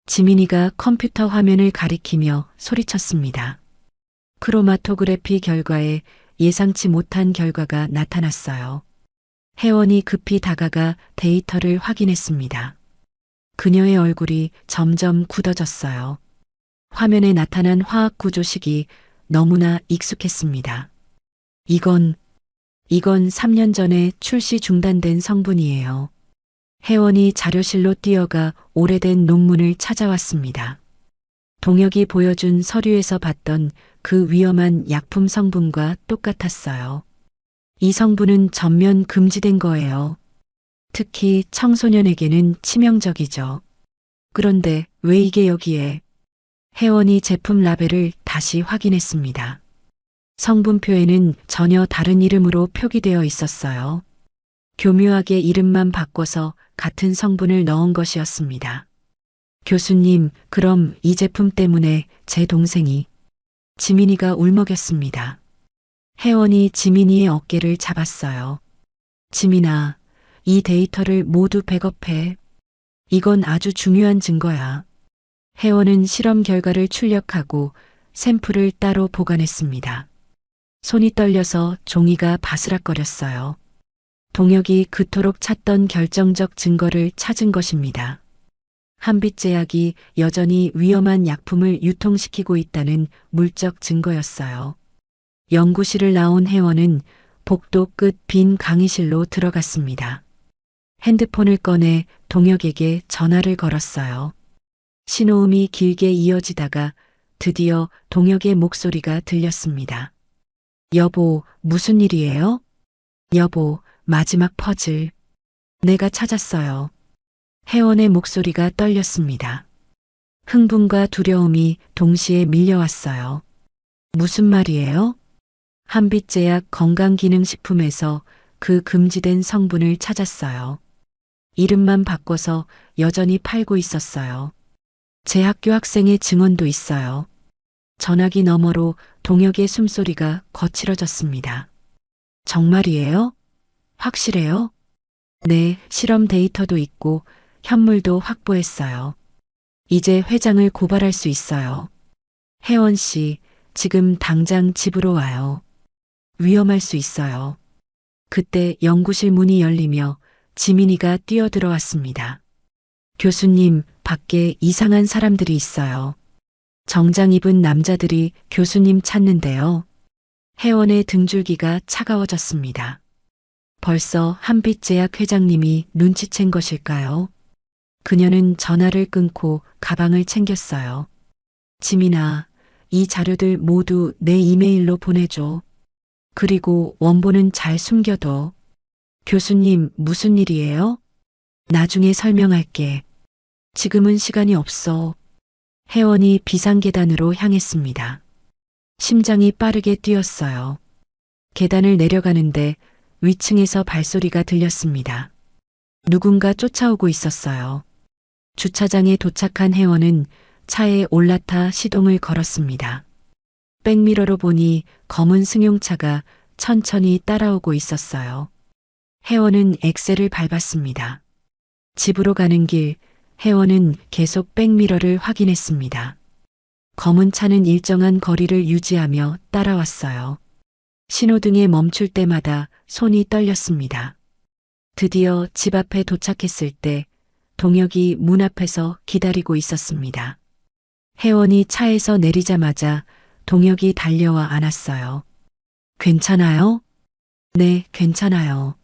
지민이가 컴퓨터 화면을 가리키며 소리쳤습니다. 크로마토그래피 결과에 예상치 못한 결과가 나타났어요. 혜원이 급히 다가가 데이터를 확인했습니다. 그녀의 얼굴이 점점 굳어졌어요. 화면에 나타난 화학 구조식이 너무나 익숙했습니다. 이건 3년 전에 출시 중단된 성분이에요. 혜원이 자료실로 뛰어가 오래된 논문을 찾아왔습니다. 동혁이 보여준 서류에서 봤던 그 위험한 약품 성분과 똑같았어요. 이 성분은 전면 금지된 거예요. 특히 청소년에게는 치명적이죠. 그런데 왜 이게 여기에? 혜원이 제품 라벨을 다시 확인했습니다. 성분표에는 전혀 다른 이름으로 표기되어 있었어요. 교묘하게 이름만 바꿔서 같은 성분을 넣은 것이었습니다. 교수님, 그럼 이 제품 때문에 제 동생이... 지민이가 울먹였습니다. 혜원이 지민이의 어깨를 잡았어요. 지민아, 이 데이터를 모두 백업해. 이건 아주 중요한 증거야. 혜원은 실험 결과를 출력하고 샘플을 따로 보관했습니다. 손이 떨려서 종이가 바스락거렸어요. 동혁이 그토록 찾던 결정적 증거를 찾은 것입니다. 한빛제약이 여전히 위험한 약품을 유통시키고 있다는 물적 증거였어요. 연구실을 나온 혜원은 복도 끝 빈 강의실로 들어갔습니다. 핸드폰을 꺼내 동혁에게 전화를 걸었어요. 신호음이 길게 이어지다가 드디어 동혁의 목소리가 들렸습니다. 여보, 무슨 일이에요? 여보, 마지막 퍼즐. 내가 찾았어요. 혜원의 목소리가 떨렸습니다. 흥분과 두려움이 동시에 밀려왔어요. 무슨 말이에요? 한빛제약 건강기능식품에서 그 금지된 성분을 찾았어요. 이름만 바꿔서 여전히 팔고 있었어요. 제 학교 학생의 증언도 있어요. 전화기 너머로 동혁의 숨소리가 거칠어졌습니다. 정말이에요? 확실해요? 네, 실험 데이터도 있고 현물도 확보했어요. 이제 회장을 고발할 수 있어요. 혜원 씨, 지금 당장 집으로 와요. 위험할 수 있어요. 그때 연구실 문이 열리며 지민이가 뛰어들어왔습니다. 교수님, 밖에 이상한 사람들이 있어요. 정장 입은 남자들이 교수님 찾는데요. 혜원의 등줄기가 차가워졌습니다. 벌써 한빛제약 회장님이 눈치챈 것일까요? 그녀는 전화를 끊고 가방을 챙겼어요. 지민아, 이 자료들 모두 내 이메일로 보내줘. 그리고 원본은 잘 숨겨둬. 교수님, 무슨 일이에요? 나중에 설명할게. 지금은 시간이 없어. 혜원이 비상계단으로 향했습니다. 심장이 빠르게 뛰었어요. 계단을 내려가는데 위층에서 발소리가 들렸습니다. 누군가 쫓아오고 있었어요. 주차장에 도착한 혜원은 차에 올라타 시동을 걸었습니다. 백미러로 보니 검은 승용차가 천천히 따라오고 있었어요. 혜원은 엑셀을 밟았습니다. 집으로 가는 길, 혜원은 계속 백미러를 확인했습니다. 검은 차는 일정한 거리를 유지하며 따라왔어요. 신호등에 멈출 때마다 손이 떨렸습니다. 드디어 집 앞에 도착했을 때 동혁이 문 앞에서 기다리고 있었습니다. 혜원이 차에서 내리자마자 동혁이 달려와 안았어요. 괜찮아요? 네, 괜찮아요.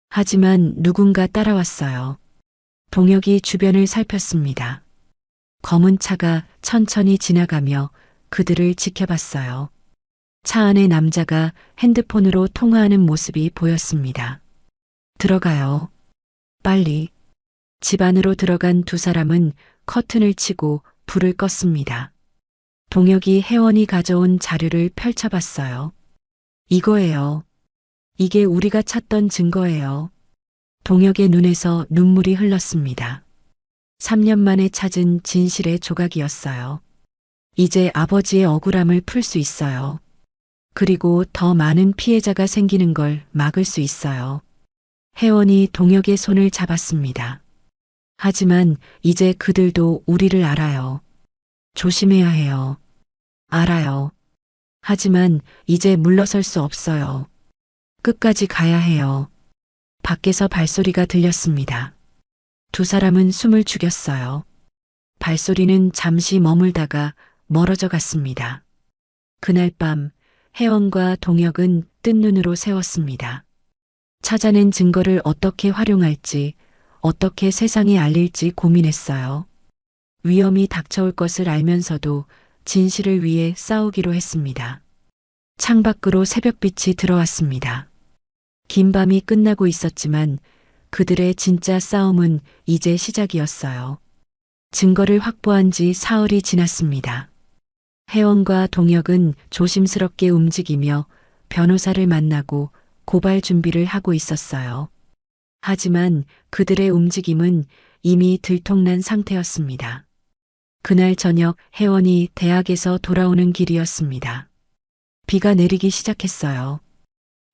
하지만 누군가 따라왔어요. 동혁이 주변을 살폈습니다. 검은 차가 천천히 지나가며 그들을 지켜봤어요. 차 안에 남자가 핸드폰으로 통화하는 모습이 보였습니다. 들어가요. 빨리. 집 안으로 들어간 두 사람은 커튼을 치고 불을 껐습니다. 동혁이 혜원이 가져온 자료를 펼쳐봤어요. 이거예요. 이게 우리가 찾던 증거예요. 동혁의 눈에서 눈물이 흘렀습니다. 3년 만에 찾은 진실의 조각이었어요. 이제 아버지의 억울함을 풀 수 있어요. 그리고 더 많은 피해자가 생기는 걸 막을 수 있어요. 혜원이 동혁의 손을 잡았습니다. 하지만 이제 그들도 우리를 알아요. 조심해야 해요. 알아요. 하지만 이제 물러설 수 없어요. 끝까지 가야 해요. 밖에서 발소리가 들렸습니다. 두 사람은 숨을 죽였어요. 발소리는 잠시 머물다가 멀어져 갔습니다. 그날 밤 혜원과 동혁은 뜬 눈으로 세웠습니다. 찾아낸 증거를 어떻게 활용할지, 어떻게 세상에 알릴지 고민했어요. 위험이 닥쳐올 것을 알면서도 진실을 위해 싸우기로 했습니다. 창밖으로 새벽빛이 들어왔습니다. 긴 밤이 끝나고 있었지만 그들의 진짜 싸움은 이제 시작이었어요. 증거를 확보한 지 사흘이 지났습니다. 혜원과 동혁은 조심스럽게 움직이며 변호사를 만나고 고발 준비를 하고 있었어요. 하지만 그들의 움직임은 이미 들통난 상태였습니다. 그날 저녁 혜원이 대학에서 돌아오는 길이었습니다. 비가 내리기 시작했어요.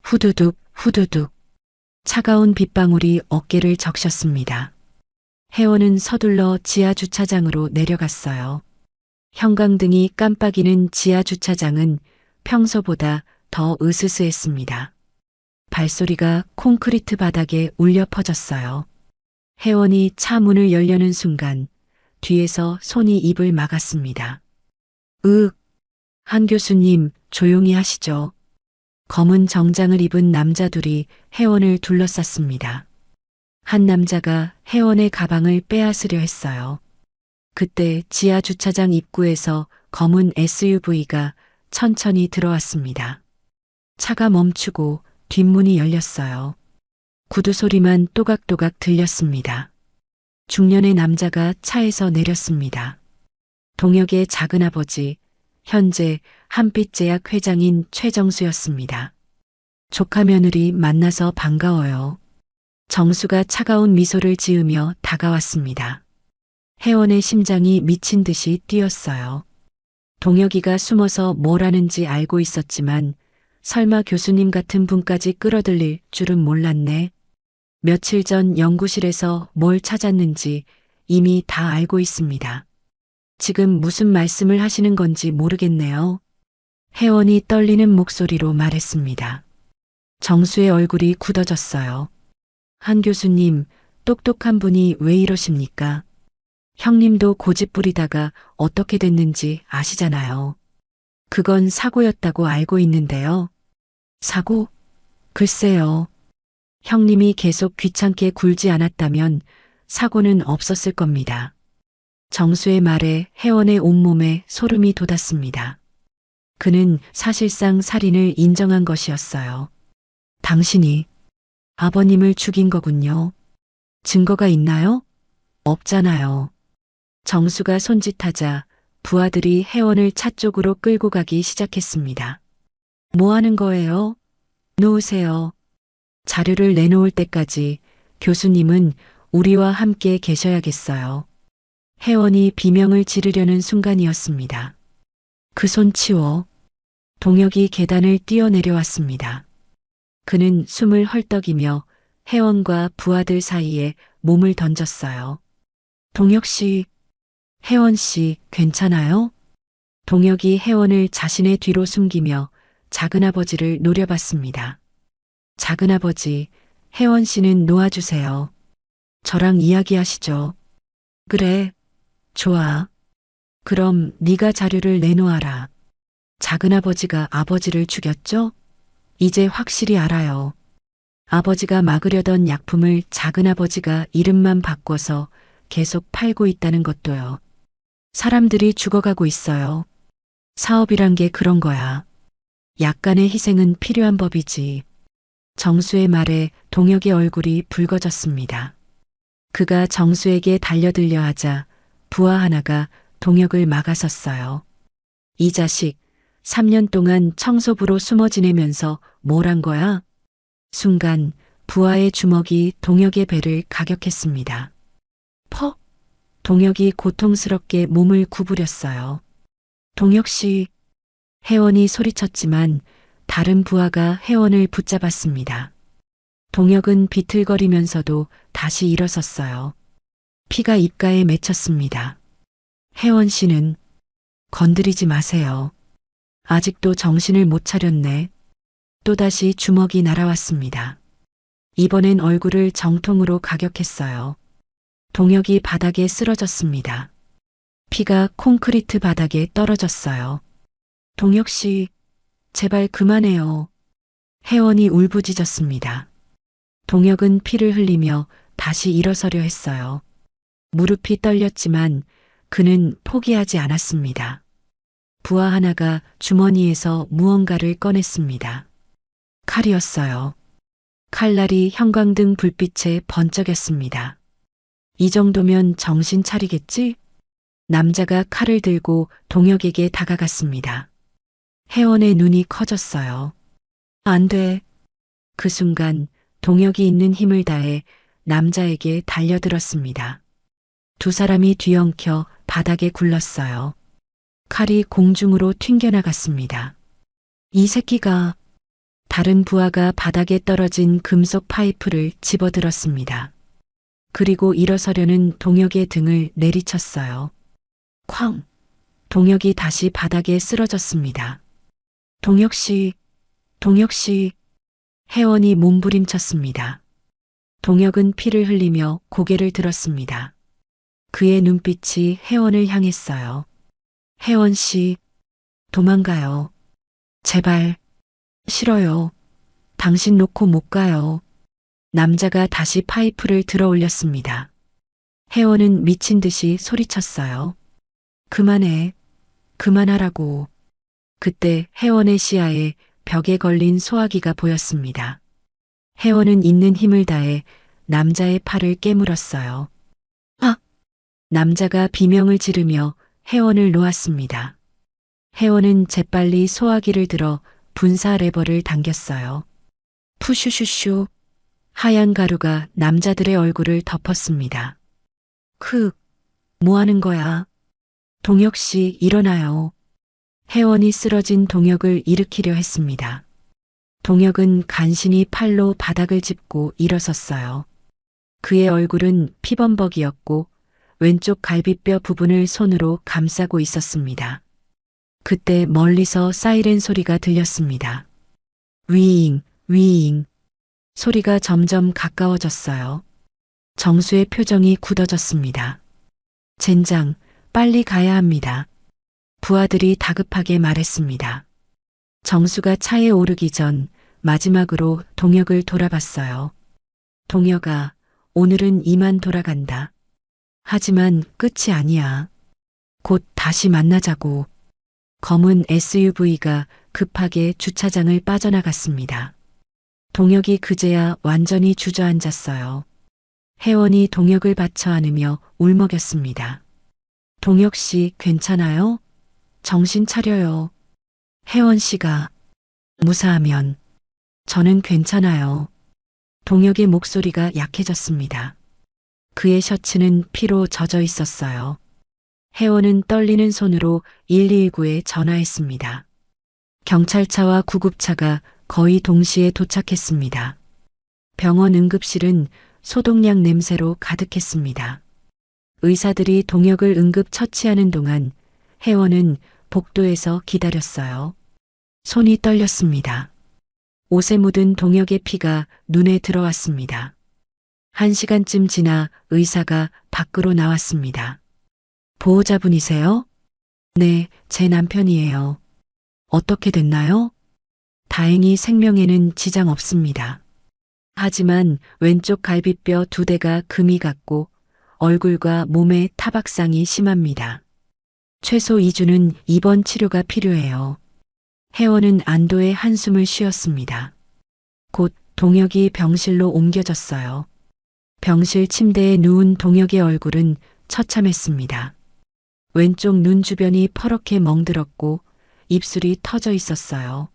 후두둑, 후두둑. 차가운 빗방울이 어깨를 적셨습니다. 혜원은 서둘러 지하 주차장으로 내려갔어요. 형광등이 깜빡이는 지하 주차장은 평소보다 더 으스스했습니다. 발소리가 콘크리트 바닥에 울려 퍼졌어요. 혜원이 차 문을 열려는 순간 뒤에서 손이 입을 막았습니다. 한 교수님, 조용히 하시죠. 검은 정장을 입은 남자 둘이 혜원을 둘러쌌습니다. 한 남자가 혜원의 가방을 빼앗으려 했어요. 그때 지하 주차장 입구에서 검은 SUV가 천천히 들어왔습니다. 차가 멈추고 뒷문이 열렸어요. 구두 소리만 또각또각 들렸습니다. 중년의 남자가 차에서 내렸습니다. 동혁의 작은아버지, 현재 한빛제약 회장인 최정수였습니다. 조카 며느리 만나서 반가워요. 정수가 차가운 미소를 지으며 다가왔습니다. 혜원의 심장이 미친 듯이 뛰었어요. 동혁이가 숨어서 뭘 하는지 알고 있었지만 설마 교수님 같은 분까지 끌어들일 줄은 몰랐네. 며칠 전 연구실에서 뭘 찾았는지 이미 다 알고 있습니다. 지금 무슨 말씀을 하시는 건지 모르겠네요. 혜원이 떨리는 목소리로 말했습니다. 정수의 얼굴이 굳어졌어요. 한 교수님, 똑똑한 분이 왜 이러십니까? 형님도 고집 부리다가 어떻게 됐는지 아시잖아요. 그건 사고였다고 알고 있는데요. 사고? 글쎄요. 형님이 계속 귀찮게 굴지 않았다면 사고는 없었을 겁니다. 정수의 말에 혜원의 온몸에 소름이 돋았습니다. 그는 사실상 살인을 인정한 것이었어요. 당신이 아버님을 죽인 거군요. 증거가 있나요? 없잖아요. 정수가 손짓하자 부하들이 혜원을 차 쪽으로 끌고 가기 시작했습니다. 뭐 하는 거예요? 놓으세요. 자료를 내놓을 때까지 교수님은 우리와 함께 계셔야겠어요. 혜원이 비명을 지르려는 순간이었습니다. 그 손 치워. 동혁이 계단을 뛰어내려왔습니다. 그는 숨을 헐떡이며 혜원과 부하들 사이에 몸을 던졌어요. 동혁 씨, 혜원 씨, 괜찮아요? 동혁이 혜원을 자신의 뒤로 숨기며 작은아버지를 노려봤습니다. 작은아버지, 혜원 씨는 놓아주세요. 저랑 이야기하시죠. 그래, 좋아. 그럼 네가 자료를 내놓아라. 작은아버지가 아버지를 죽였죠? 이제 확실히 알아요. 아버지가 막으려던 약품을 작은아버지가 이름만 바꿔서 계속 팔고 있다는 것도요. 사람들이 죽어가고 있어요. 사업이란 게 그런 거야. 약간의 희생은 필요한 법이지. 정수의 말에 동혁의 얼굴이 붉어졌습니다. 그가 정수에게 달려들려 하자 부하 하나가 동혁을 막아섰어요. 이 자식, 3년 동안 청소부로 숨어 지내면서 뭘 한 거야? 순간 부하의 주먹이 동혁의 배를 가격했습니다. 퍽! 동혁이 고통스럽게 몸을 구부렸어요. 동혁 씨, 혜원이 소리쳤지만 다른 부하가 혜원을 붙잡았습니다. 동혁은 비틀거리면서도 다시 일어섰어요. 피가 입가에 맺혔습니다. 혜원 씨는 건드리지 마세요. 아직도 정신을 못 차렸네. 또다시 주먹이 날아왔습니다. 이번엔 얼굴을 정통으로 가격했어요. 동혁이 바닥에 쓰러졌습니다. 피가 콘크리트 바닥에 떨어졌어요. 동혁 씨, 제발 그만해요. 혜원이 울부짖었습니다. 동혁은 피를 흘리며 다시 일어서려 했어요. 무릎이 떨렸지만 그는 포기하지 않았습니다. 부하 하나가 주머니에서 무언가를 꺼냈습니다. 칼이었어요. 칼날이 형광등 불빛에 번쩍였습니다. 이 정도면 정신 차리겠지? 남자가 칼을 들고 동혁에게 다가갔습니다. 혜원의 눈이 커졌어요. 안 돼. 그 순간 동혁이 있는 힘을 다해 남자에게 달려들었습니다. 두 사람이 뒤엉켜 바닥에 굴렀어요. 칼이 공중으로 튕겨나갔습니다. 이 새끼가 다른 부하가 바닥에 떨어진 금속 파이프를 집어들었습니다. 그리고 일어서려는 동혁의 등을 내리쳤어요. 쾅! 동혁이 다시 바닥에 쓰러졌습니다. 동혁 씨, 동혁 씨, 혜원이 몸부림쳤습니다. 동혁은 피를 흘리며 고개를 들었습니다. 그의 눈빛이 혜원을 향했어요. 혜원 씨, 도망가요. 제발. 싫어요. 당신 놓고 못 가요. 남자가 다시 파이프를 들어 올렸습니다. 혜원은 미친 듯이 소리쳤어요. 그만해. 그만하라고. 그때 혜원의 시야에 벽에 걸린 소화기가 보였습니다. 혜원은 있는 힘을 다해 남자의 팔을 깨물었어요. 아! 남자가 비명을 지르며 혜원을 놓았습니다. 혜원은 재빨리 소화기를 들어 분사 레버를 당겼어요. 푸슈슈슈. 하얀 가루가 남자들의 얼굴을 덮었습니다. 뭐 하는 거야? 동혁 씨, 일어나요. 혜원이 쓰러진 동혁을 일으키려 했습니다. 동혁은 간신히 팔로 바닥을 짚고 일어섰어요. 그의 얼굴은 피범벅이었고 왼쪽 갈비뼈 부분을 손으로 감싸고 있었습니다. 그때 멀리서 사이렌 소리가 들렸습니다. 위잉, 위잉. 소리가 점점 가까워졌어요. 정수의 표정이 굳어졌습니다. 젠장, 빨리 가야 합니다. 부하들이 다급하게 말했습니다. 정수가 차에 오르기 전 마지막으로 동혁을 돌아봤어요. 동혁아, 오늘은 이만 돌아간다. 하지만 끝이 아니야. 곧 다시 만나자고. 검은 SUV가 급하게 주차장을 빠져나갔습니다. 동혁이 그제야 완전히 주저앉았어요. 혜원이 동혁을 받쳐 안으며 울먹였습니다. 동혁 씨 괜찮아요? 정신 차려요. 혜원 씨가 무사하면 저는 괜찮아요. 동혁의 목소리가 약해졌습니다. 그의 셔츠는 피로 젖어 있었어요. 혜원은 떨리는 손으로 119에 전화했습니다. 경찰차와 구급차가 거의 동시에 도착했습니다. 병원 응급실은 소독약 냄새로 가득했습니다. 의사들이 동혁을 응급 처치하는 동안 혜원은 복도에서 기다렸어요. 손이 떨렸습니다. 옷에 묻은 동혁의 피가 눈에 들어왔습니다. 1시간쯤 지나 의사가 밖으로 나왔습니다. 보호자분이세요? 네, 제 남편이에요. 어떻게 됐나요? 다행히 생명에는 지장 없습니다. 하지만 왼쪽 갈비뼈 2대가 금이 갔고 얼굴과 몸에 타박상이 심합니다. 최소 2주는 입원 치료가 필요해요. 혜원은 안도의 한숨을 쉬었습니다. 곧 동혁이 병실로 옮겨졌어요. 병실 침대에 누운 동혁의 얼굴은 처참했습니다. 왼쪽 눈 주변이 퍼렇게 멍들었고 입술이 터져 있었어요.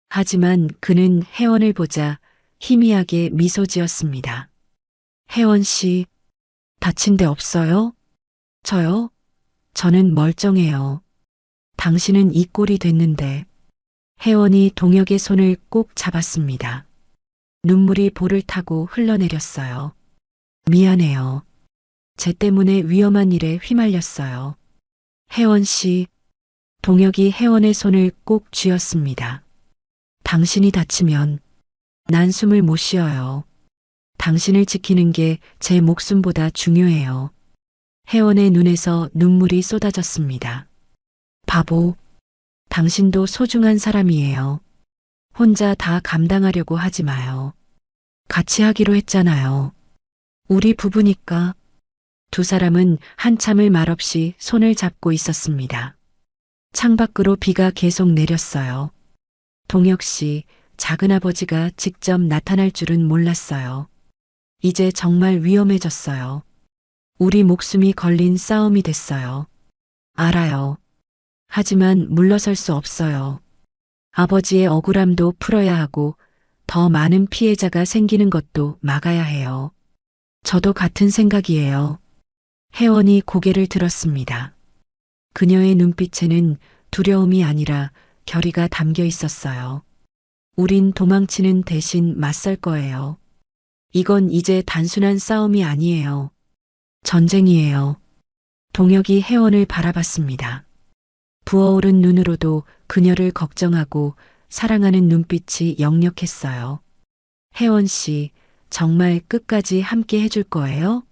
하지만 그는 혜원을 보자 희미하게 미소 지었습니다. 혜원 씨, 다친 데 없어요? 저요? 저는 멀쩡해요. 당신은 이 꼴이 됐는데. 혜원이 동혁의 손을 꼭 잡았습니다. 눈물이 볼을 타고 흘러내렸어요. 미안해요. 제 때문에 위험한 일에 휘말렸어요. 혜원 씨, 동혁이 혜원의 손을 꼭 쥐었습니다. 당신이 다치면 난 숨을 못 쉬어요. 당신을 지키는 게 제 목숨보다 중요해요. 혜원의 눈에서 눈물이 쏟아졌습니다. 바보, 당신도 소중한 사람이에요. 혼자 다 감당하려고 하지 마요. 같이 하기로 했잖아요. 우리 부부니까. 두 사람은 한참을 말없이 손을 잡고 있었습니다. 창밖으로 비가 계속 내렸어요. 동혁 씨, 작은아버지가 직접 나타날 줄은 몰랐어요. 이제 정말 위험해졌어요. 우리 목숨이 걸린 싸움이 됐어요. 알아요. 하지만 물러설 수 없어요. 아버지의 억울함도 풀어야 하고 더 많은 피해자가 생기는 것도 막아야 해요. 저도 같은 생각이에요. 혜원이 고개를 들었습니다. 그녀의 눈빛에는 두려움이 아니라 결의가 담겨 있었어요. 우린 도망치는 대신 맞설 거예요. 이건 이제 단순한 싸움이 아니에요. 전쟁이에요. 동혁이 혜원을 바라봤습니다. 부어오른 눈으로도 그녀를 걱정하고 사랑하는 눈빛이 역력했어요. 혜원 씨, 정말 끝까지 함께 해줄 거예요?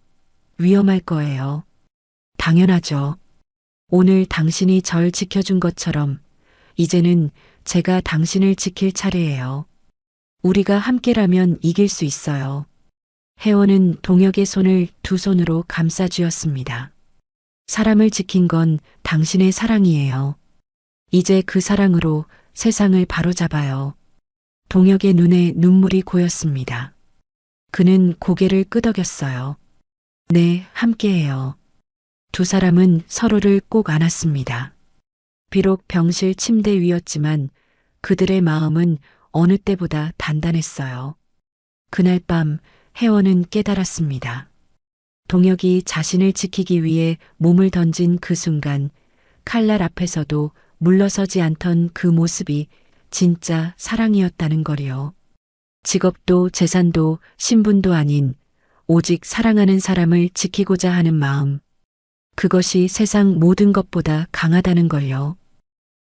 위험할 거예요. 당연하죠. 오늘 당신이 절 지켜준 것처럼 이제는 제가 당신을 지킬 차례예요. 우리가 함께라면 이길 수 있어요. 혜원은 동혁의 손을 두 손으로 감싸 쥐었습니다. 사람을 지킨 건 당신의 사랑이에요. 이제 그 사랑으로 세상을 바로잡아요. 동혁의 눈에 눈물이 고였습니다. 그는 고개를 끄덕였어요. 네, 함께해요. 두 사람은 서로를 꼭 안았습니다. 비록 병실 침대 위였지만 그들의 마음은 어느 때보다 단단했어요. 그날 밤 혜원은 깨달았습니다. 동혁이 자신을 지키기 위해 몸을 던진 그 순간 칼날 앞에서도 물러서지 않던 그 모습이 진짜 사랑이었다는 거리요. 직업도 재산도 신분도 아닌 오직 사랑하는 사람을 지키고자 하는 마음. 그것이 세상 모든 것보다 강하다는 걸요.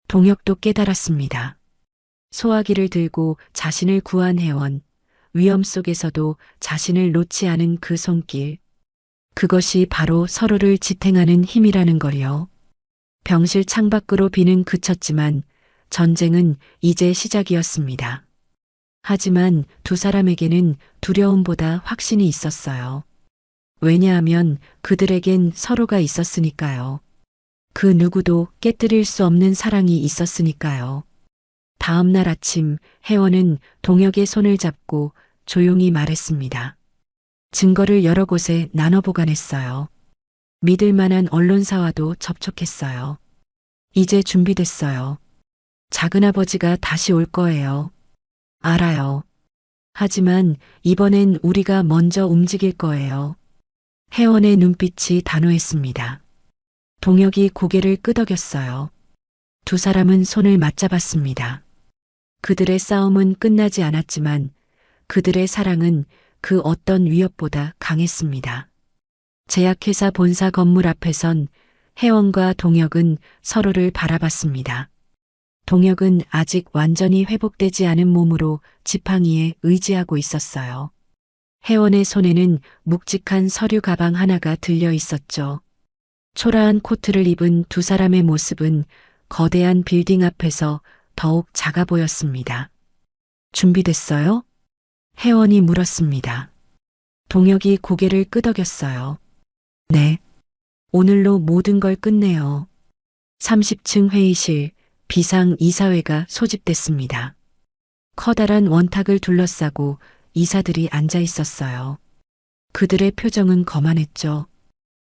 동혁도 깨달았습니다. 소화기를 들고 자신을 구한 혜원, 위험 속에서도 자신을 놓지 않은 그 손길. 그것이 바로 서로를 지탱하는 힘이라는 걸요. 병실 창밖으로 비는 그쳤지만 전쟁은 이제 시작이었습니다. 하지만 두 사람에게는 두려움보다 확신이 있었어요. 왜냐하면 그들에겐 서로가 있었으니까요. 그 누구도 깨뜨릴 수 없는 사랑이 있었으니까요. 다음 날 아침 혜원은 동혁의 손을 잡고 조용히 말했습니다. 증거를 여러 곳에 나눠 보관했어요. 믿을 만한 언론사와도 접촉했어요. 이제 준비됐어요. 작은아버지가 다시 올 거예요. 알아요. 하지만 이번엔 우리가 먼저 움직일 거예요. 혜원의 눈빛이 단호했습니다. 동혁이 고개를 끄덕였어요. 두 사람은 손을 맞잡았습니다. 그들의 싸움은 끝나지 않았지만 그들의 사랑은 그 어떤 위협보다 강했습니다. 제약회사 본사 건물 앞에선 혜원과 동혁은 서로를 바라봤습니다. 동혁은 아직 완전히 회복되지 않은 몸으로 지팡이에 의지하고 있었어요. 혜원의 손에는 묵직한 서류 가방 하나가 들려 있었죠. 초라한 코트를 입은 두 사람의 모습은 거대한 빌딩 앞에서 더욱 작아 보였습니다. 준비됐어요? 혜원이 물었습니다. 동혁이 고개를 끄덕였어요. 네. 오늘로 모든 걸 끝내요. 30층 회의실, 비상이사회가 소집됐습니다. 커다란 원탁을 둘러싸고 이사들이 앉아 있었어요. 그들의 표정은 거만했죠.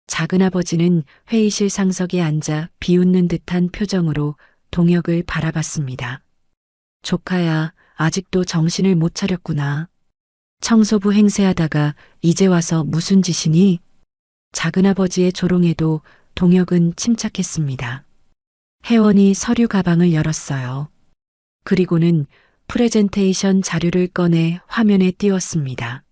작은아버지는 회의실 상석에 앉아 비웃는 듯한 표정으로 동혁을 바라봤습니다. 조카야, 아직도 정신을 못 차렸구나. 청소부 행세하다가 이제 와서 무슨 짓이니? 작은아버지의 조롱에도 동혁은 침착했습니다. 혜원이 서류 가방을 열었어요. 그리고는 프레젠테이션 자료를 꺼내 화면에 띄웠습니다.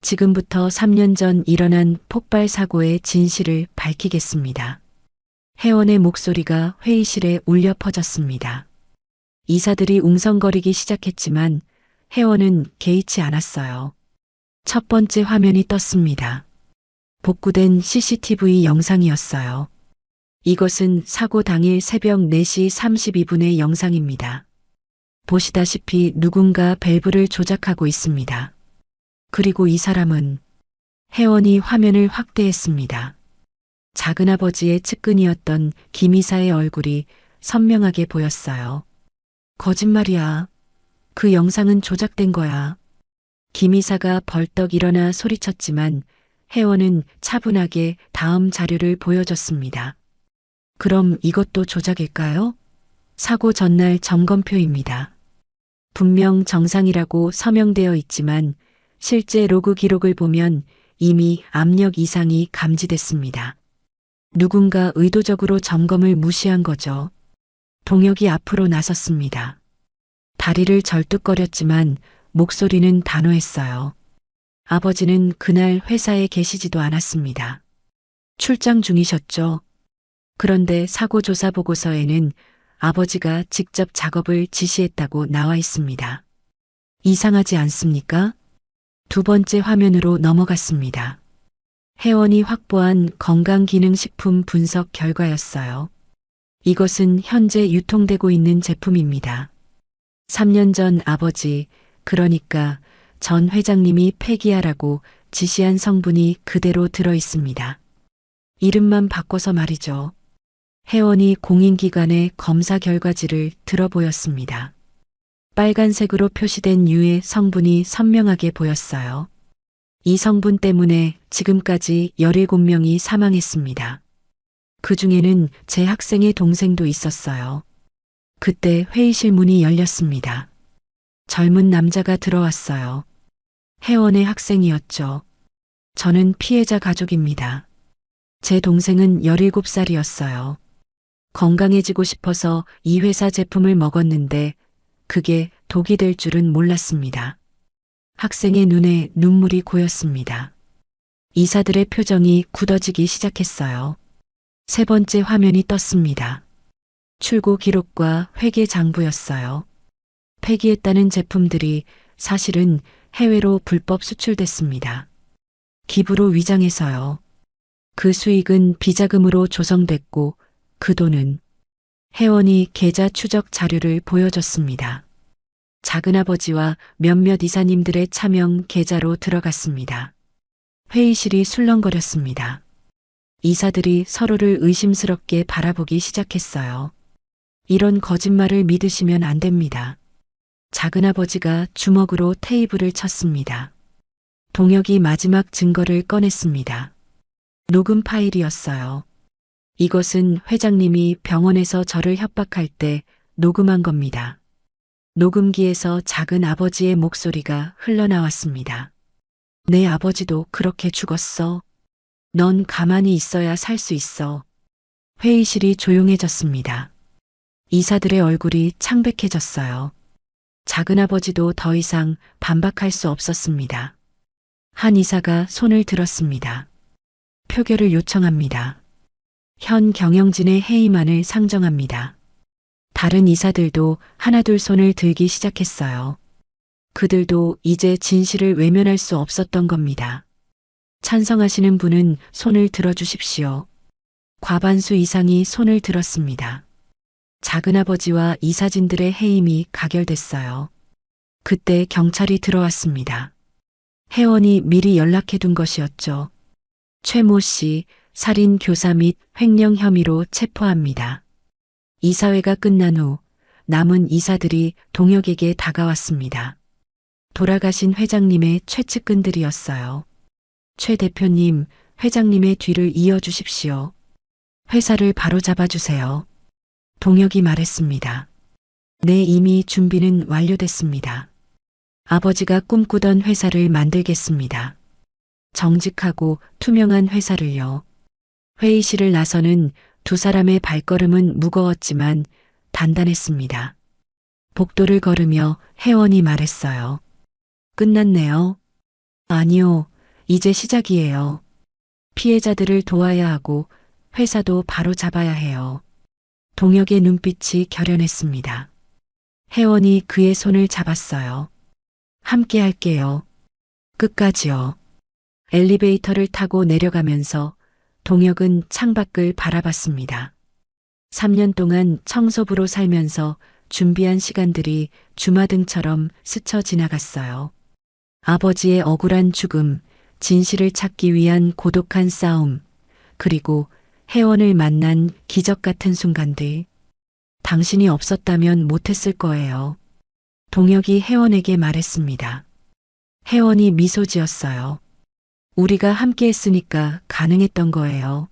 지금부터 3년 전 일어난 폭발 사고의 진실을 밝히겠습니다. 혜원의 목소리가 회의실에 울려 퍼졌습니다. 이사들이 웅성거리기 시작했지만 혜원은 개의치 않았어요. 첫 번째 화면이 떴습니다. 복구된 CCTV 영상이었어요. 이것은 사고 당일 새벽 4시 32분의 영상입니다. 보시다시피 누군가 밸브를 조작하고 있습니다. 그리고 이 사람은 혜원이 화면을 확대했습니다. 작은아버지의 측근이었던 김 이사의 얼굴이 선명하게 보였어요. 거짓말이야. 그 영상은 조작된 거야. 김 이사가 벌떡 일어나 소리쳤지만 혜원은 차분하게 다음 자료를 보여줬습니다. 그럼 이것도 조작일까요? 사고 전날 점검표입니다. 분명 정상이라고 서명되어 있지만 실제 로그 기록을 보면 이미 압력 이상이 감지됐습니다. 누군가 의도적으로 점검을 무시한 거죠. 동혁이 앞으로 나섰습니다. 다리를 절뚝거렸지만 목소리는 단호했어요. 아버지는 그날 회사에 계시지도 않았습니다. 출장 중이셨죠. 그런데 사고조사 보고서에는 아버지가 직접 작업을 지시했다고 나와 있습니다. 이상하지 않습니까? 두 번째 화면으로 넘어갔습니다. 혜원이 확보한 건강기능식품 분석 결과였어요. 이것은 현재 유통되고 있는 제품입니다. 3년 전 아버지, 그러니까 전 회장님이 폐기하라고 지시한 성분이 그대로 들어 있습니다. 이름만 바꿔서 말이죠. 혜원이 공인기관의 검사 결과지를 들어 보였습니다. 빨간색으로 표시된 유해 성분이 선명하게 보였어요. 이 성분 때문에 지금까지 17명이 사망했습니다. 그 중에는 제 학생의 동생도 있었어요. 그때 회의실 문이 열렸습니다. 젊은 남자가 들어왔어요. 혜원의 학생이었죠. 저는 피해자 가족입니다. 제 동생은 17살이었어요. 건강해지고 싶어서 이 회사 제품을 먹었는데 그게 독이 될 줄은 몰랐습니다. 학생의 눈에 눈물이 고였습니다. 이사들의 표정이 굳어지기 시작했어요. 세 번째 화면이 떴습니다. 출고 기록과 회계 장부였어요. 폐기했다는 제품들이 사실은 해외로 불법 수출됐습니다. 기부로 위장해서요. 그 수익은 비자금으로 조성됐고 그 돈은 혜원이 계좌 추적 자료를 보여줬습니다. 작은아버지와 몇몇 이사님들의 차명 계좌로 들어갔습니다. 회의실이 술렁거렸습니다. 이사들이 서로를 의심스럽게 바라보기 시작했어요. 이런 거짓말을 믿으시면 안 됩니다. 작은아버지가 주먹으로 테이블을 쳤습니다. 동혁이 마지막 증거를 꺼냈습니다. 녹음 파일이었어요. 이것은 회장님이 병원에서 저를 협박할 때 녹음한 겁니다. 녹음기에서 작은 아버지의 목소리가 흘러나왔습니다. 내 아버지도 그렇게 죽었어. 넌 가만히 있어야 살 수 있어. 회의실이 조용해졌습니다. 이사들의 얼굴이 창백해졌어요. 작은아버지도 더 이상 반박할 수 없었습니다. 한 이사가 손을 들었습니다. 표결을 요청합니다. 현 경영진의 해임안을 상정합니다. 다른 이사들도 하나둘 손을 들기 시작했어요. 그들도 이제 진실을 외면할 수 없었던 겁니다. 찬성하시는 분은 손을 들어주십시오. 과반수 이상이 손을 들었습니다. 작은아버지와 이사진들의 해임이 가결됐어요. 그때 경찰이 들어왔습니다. 회원이 미리 연락해둔 것이었죠. 최모 씨 살인 교사 및 횡령 혐의로 체포합니다. 이사회가 끝난 후 남은 이사들이 동혁에게 다가왔습니다. 돌아가신 회장님의 최측근들이었어요. 최 대표님, 회장님의 뒤를 이어주십시오. 회사를 바로잡아 주세요. 동혁이 말했습니다. 네, 이미 준비는 완료됐습니다. 아버지가 꿈꾸던 회사를 만들겠습니다. 정직하고 투명한 회사를요. 회의실을 나서는 두 사람의 발걸음은 무거웠지만 단단했습니다. 복도를 걸으며 혜원이 말했어요. 끝났네요. 아니요, 이제 시작이에요. 피해자들을 도와야 하고 회사도 바로 잡아야 해요. 동혁의 눈빛이 결연했습니다. 혜원이 그의 손을 잡았어요. 함께 할게요. 끝까지요. 엘리베이터를 타고 내려가면서 동혁은 창밖을 바라봤습니다. 3년 동안 청소부로 살면서 준비한 시간들이 주마등처럼 스쳐 지나갔어요. 아버지의 억울한 죽음, 진실을 찾기 위한 고독한 싸움, 그리고 혜원을 만난 기적 같은 순간들. 당신이 없었다면 못했을 거예요. 동혁이 혜원에게 말했습니다. 혜원이 미소 지었어요. 우리가 함께 했으니까 가능했던 거예요.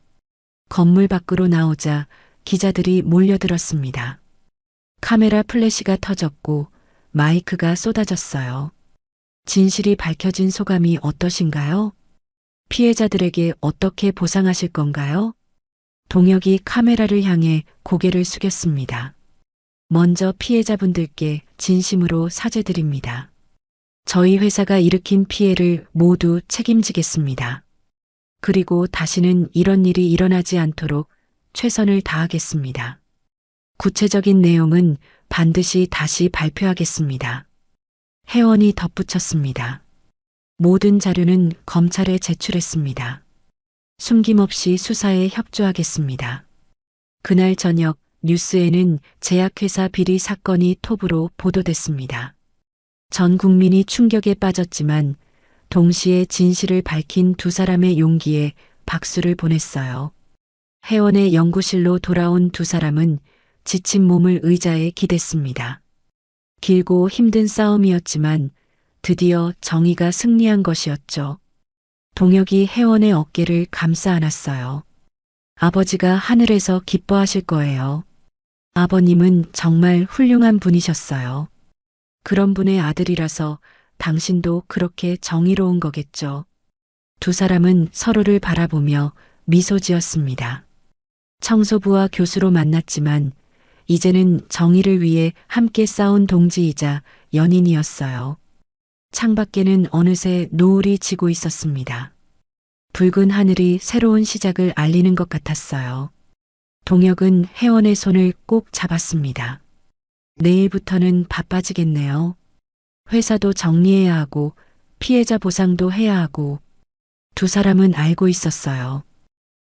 건물 밖으로 나오자 기자들이 몰려들었습니다. 카메라 플래시가 터졌고 마이크가 쏟아졌어요. 진실이 밝혀진 소감이 어떠신가요? 피해자들에게 어떻게 보상하실 건가요? 동혁이 카메라를 향해 고개를 숙였습니다. 먼저 피해자분들께 진심으로 사죄드립니다. 저희 회사가 일으킨 피해를 모두 책임지겠습니다. 그리고 다시는 이런 일이 일어나지 않도록 최선을 다하겠습니다. 구체적인 내용은 반드시 다시 발표하겠습니다. 혜원이 덧붙였습니다. 모든 자료는 검찰에 제출했습니다. 숨김없이 수사에 협조하겠습니다. 그날 저녁 뉴스에는 제약회사 비리 사건이 톱으로 보도됐습니다. 전 국민이 충격에 빠졌지만 동시에 진실을 밝힌 두 사람의 용기에 박수를 보냈어요. 혜원의 연구실로 돌아온 두 사람은 지친 몸을 의자에 기댔습니다. 길고 힘든 싸움이었지만 드디어 정의가 승리한 것이었죠. 동혁이 혜원의 어깨를 감싸 안았어요. 아버지가 하늘에서 기뻐하실 거예요. 아버님은 정말 훌륭한 분이셨어요. 그런 분의 아들이라서 당신도 그렇게 정의로운 거겠죠. 두 사람은 서로를 바라보며 미소 지었습니다. 청소부와 교수로 만났지만 이제는 정의를 위해 함께 싸운 동지이자 연인이었어요. 창밖에는 어느새 노을이 지고 있었습니다. 붉은 하늘이 새로운 시작을 알리는 것 같았어요. 동혁은 혜원의 손을 꼭 잡았습니다. 내일부터는 바빠지겠네요. 회사도 정리해야 하고 피해자 보상도 해야 하고. 두 사람은 알고 있었어요.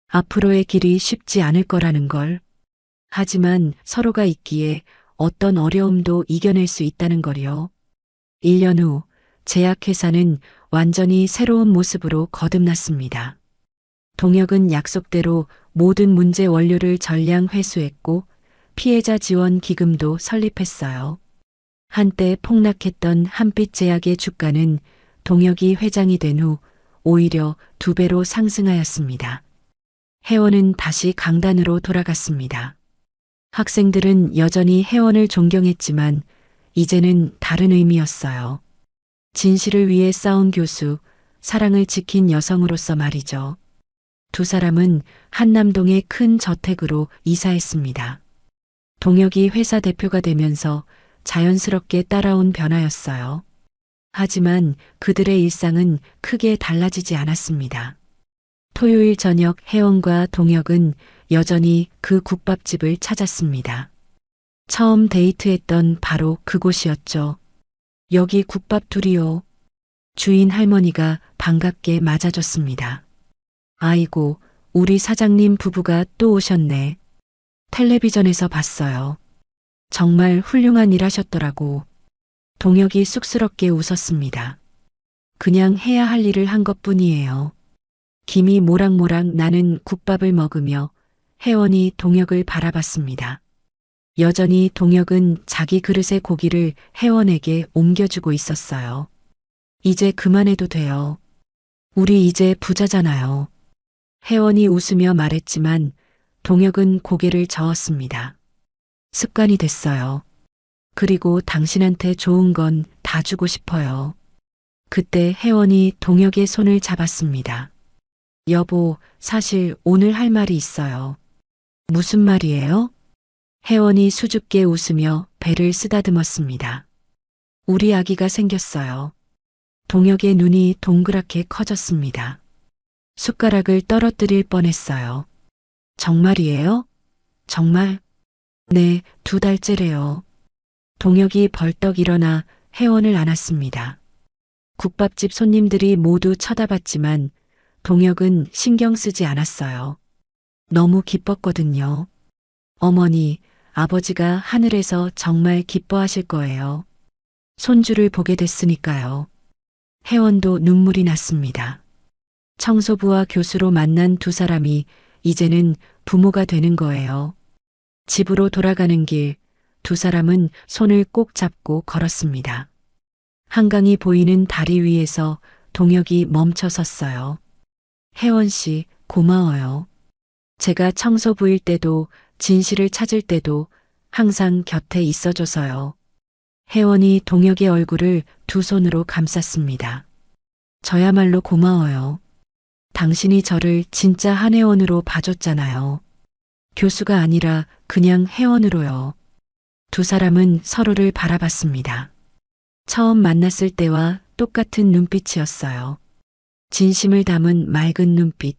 앞으로의 길이 쉽지 않을 거라는 걸. 하지만 서로가 있기에 어떤 어려움도 이겨낼 수 있다는 걸요. 1년 후 제약회사는 완전히 새로운 모습으로 거듭났습니다. 동혁은 약속대로 모든 문제 원료를 전량 회수했고 피해자 지원 기금도 설립했어요. 한때 폭락했던 한빛제약의 주가는 동혁이 회장이 된 후 오히려 2배로 상승하였습니다. 회원은 다시 강단으로 돌아갔습니다. 학생들은 여전히 회원을 존경했지만 이제는 다른 의미였어요. 진실을 위해 싸운 교수, 사랑을 지킨 여성으로서 말이죠. 두 사람은 한남동의 큰 저택으로 이사했습니다. 동혁이 회사 대표가 되면서 자연스럽게 따라온 변화였어요. 하지만 그들의 일상은 크게 달라지지 않았습니다. 토요일 저녁 혜원과 동혁은 여전히 그 국밥집을 찾았습니다. 처음 데이트했던 바로 그곳이었죠. 여기 국밥 둘이요. 주인 할머니가 반갑게 맞아줬습니다. 아이고, 우리 사장님 부부가 또 오셨네. 텔레비전에서 봤어요. 정말 훌륭한 일 하셨더라고. 동혁이 쑥스럽게 웃었습니다. 그냥 해야 할 일을 한 것뿐이에요. 김이 모락모락 나는 국밥을 먹으며 혜원이 동혁을 바라봤습니다. 여전히 동혁은 자기 그릇의 고기를 혜원에게 옮겨주고 있었어요. 이제 그만해도 돼요. 우리 이제 부자잖아요. 혜원이 웃으며 말했지만 동혁은 고개를 저었습니다. 습관이 됐어요. 그리고 당신한테 좋은 건 다 주고 싶어요. 그때 혜원이 동혁의 손을 잡았습니다. 여보, 사실 오늘 할 말이 있어요. 무슨 말이에요? 혜원이 수줍게 웃으며 배를 쓰다듬었습니다. 우리 아기가 생겼어요. 동혁의 눈이 동그랗게 커졌습니다. 숟가락을 떨어뜨릴 뻔했어요. 정말이에요? 정말? 네, 2달째래요. 동혁이 벌떡 일어나 혜원을 안았습니다. 국밥집 손님들이 모두 쳐다봤지만 동혁은 신경 쓰지 않았어요. 너무 기뻤거든요. 어머니, 아버지가 하늘에서 정말 기뻐하실 거예요. 손주를 보게 됐으니까요. 혜원도 눈물이 났습니다. 청소부와 교수로 만난 두 사람이 이제는 부모가 되는 거예요. 집으로 돌아가는 길, 두 사람은 손을 꼭 잡고 걸었습니다. 한강이 보이는 다리 위에서 동혁이 멈춰 섰어요. 혜원 씨, 고마워요. 제가 청소부일 때도 진실을 찾을 때도 항상 곁에 있어줘서요. 혜원이 동혁의 얼굴을 두 손으로 감쌌습니다. 저야말로 고마워요. 당신이 저를 진짜 한혜원으로 봐줬잖아요. 교수가 아니라 그냥 혜원으로요. 두 사람은 서로를 바라봤습니다. 처음 만났을 때와 똑같은 눈빛이었어요. 진심을 담은 맑은 눈빛.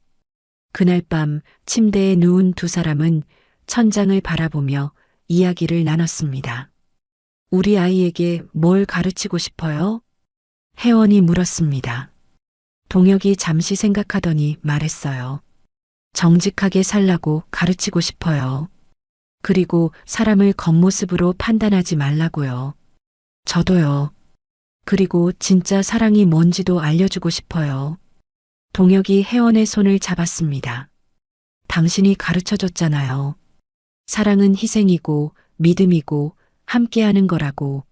그날 밤 침대에 누운 두 사람은 천장을 바라보며 이야기를 나눴습니다. 우리 아이에게 뭘 가르치고 싶어요? 혜원이 물었습니다. 동혁이 잠시 생각하더니 말했어요. 정직하게 살라고 가르치고 싶어요. 그리고 사람을 겉모습으로 판단하지 말라고요. 저도요. 그리고 진짜 사랑이 뭔지도 알려주고 싶어요. 동혁이 혜원의 손을 잡았습니다. 당신이 가르쳐줬잖아요. 사랑은 희생이고 믿음이고 함께하는 거라고.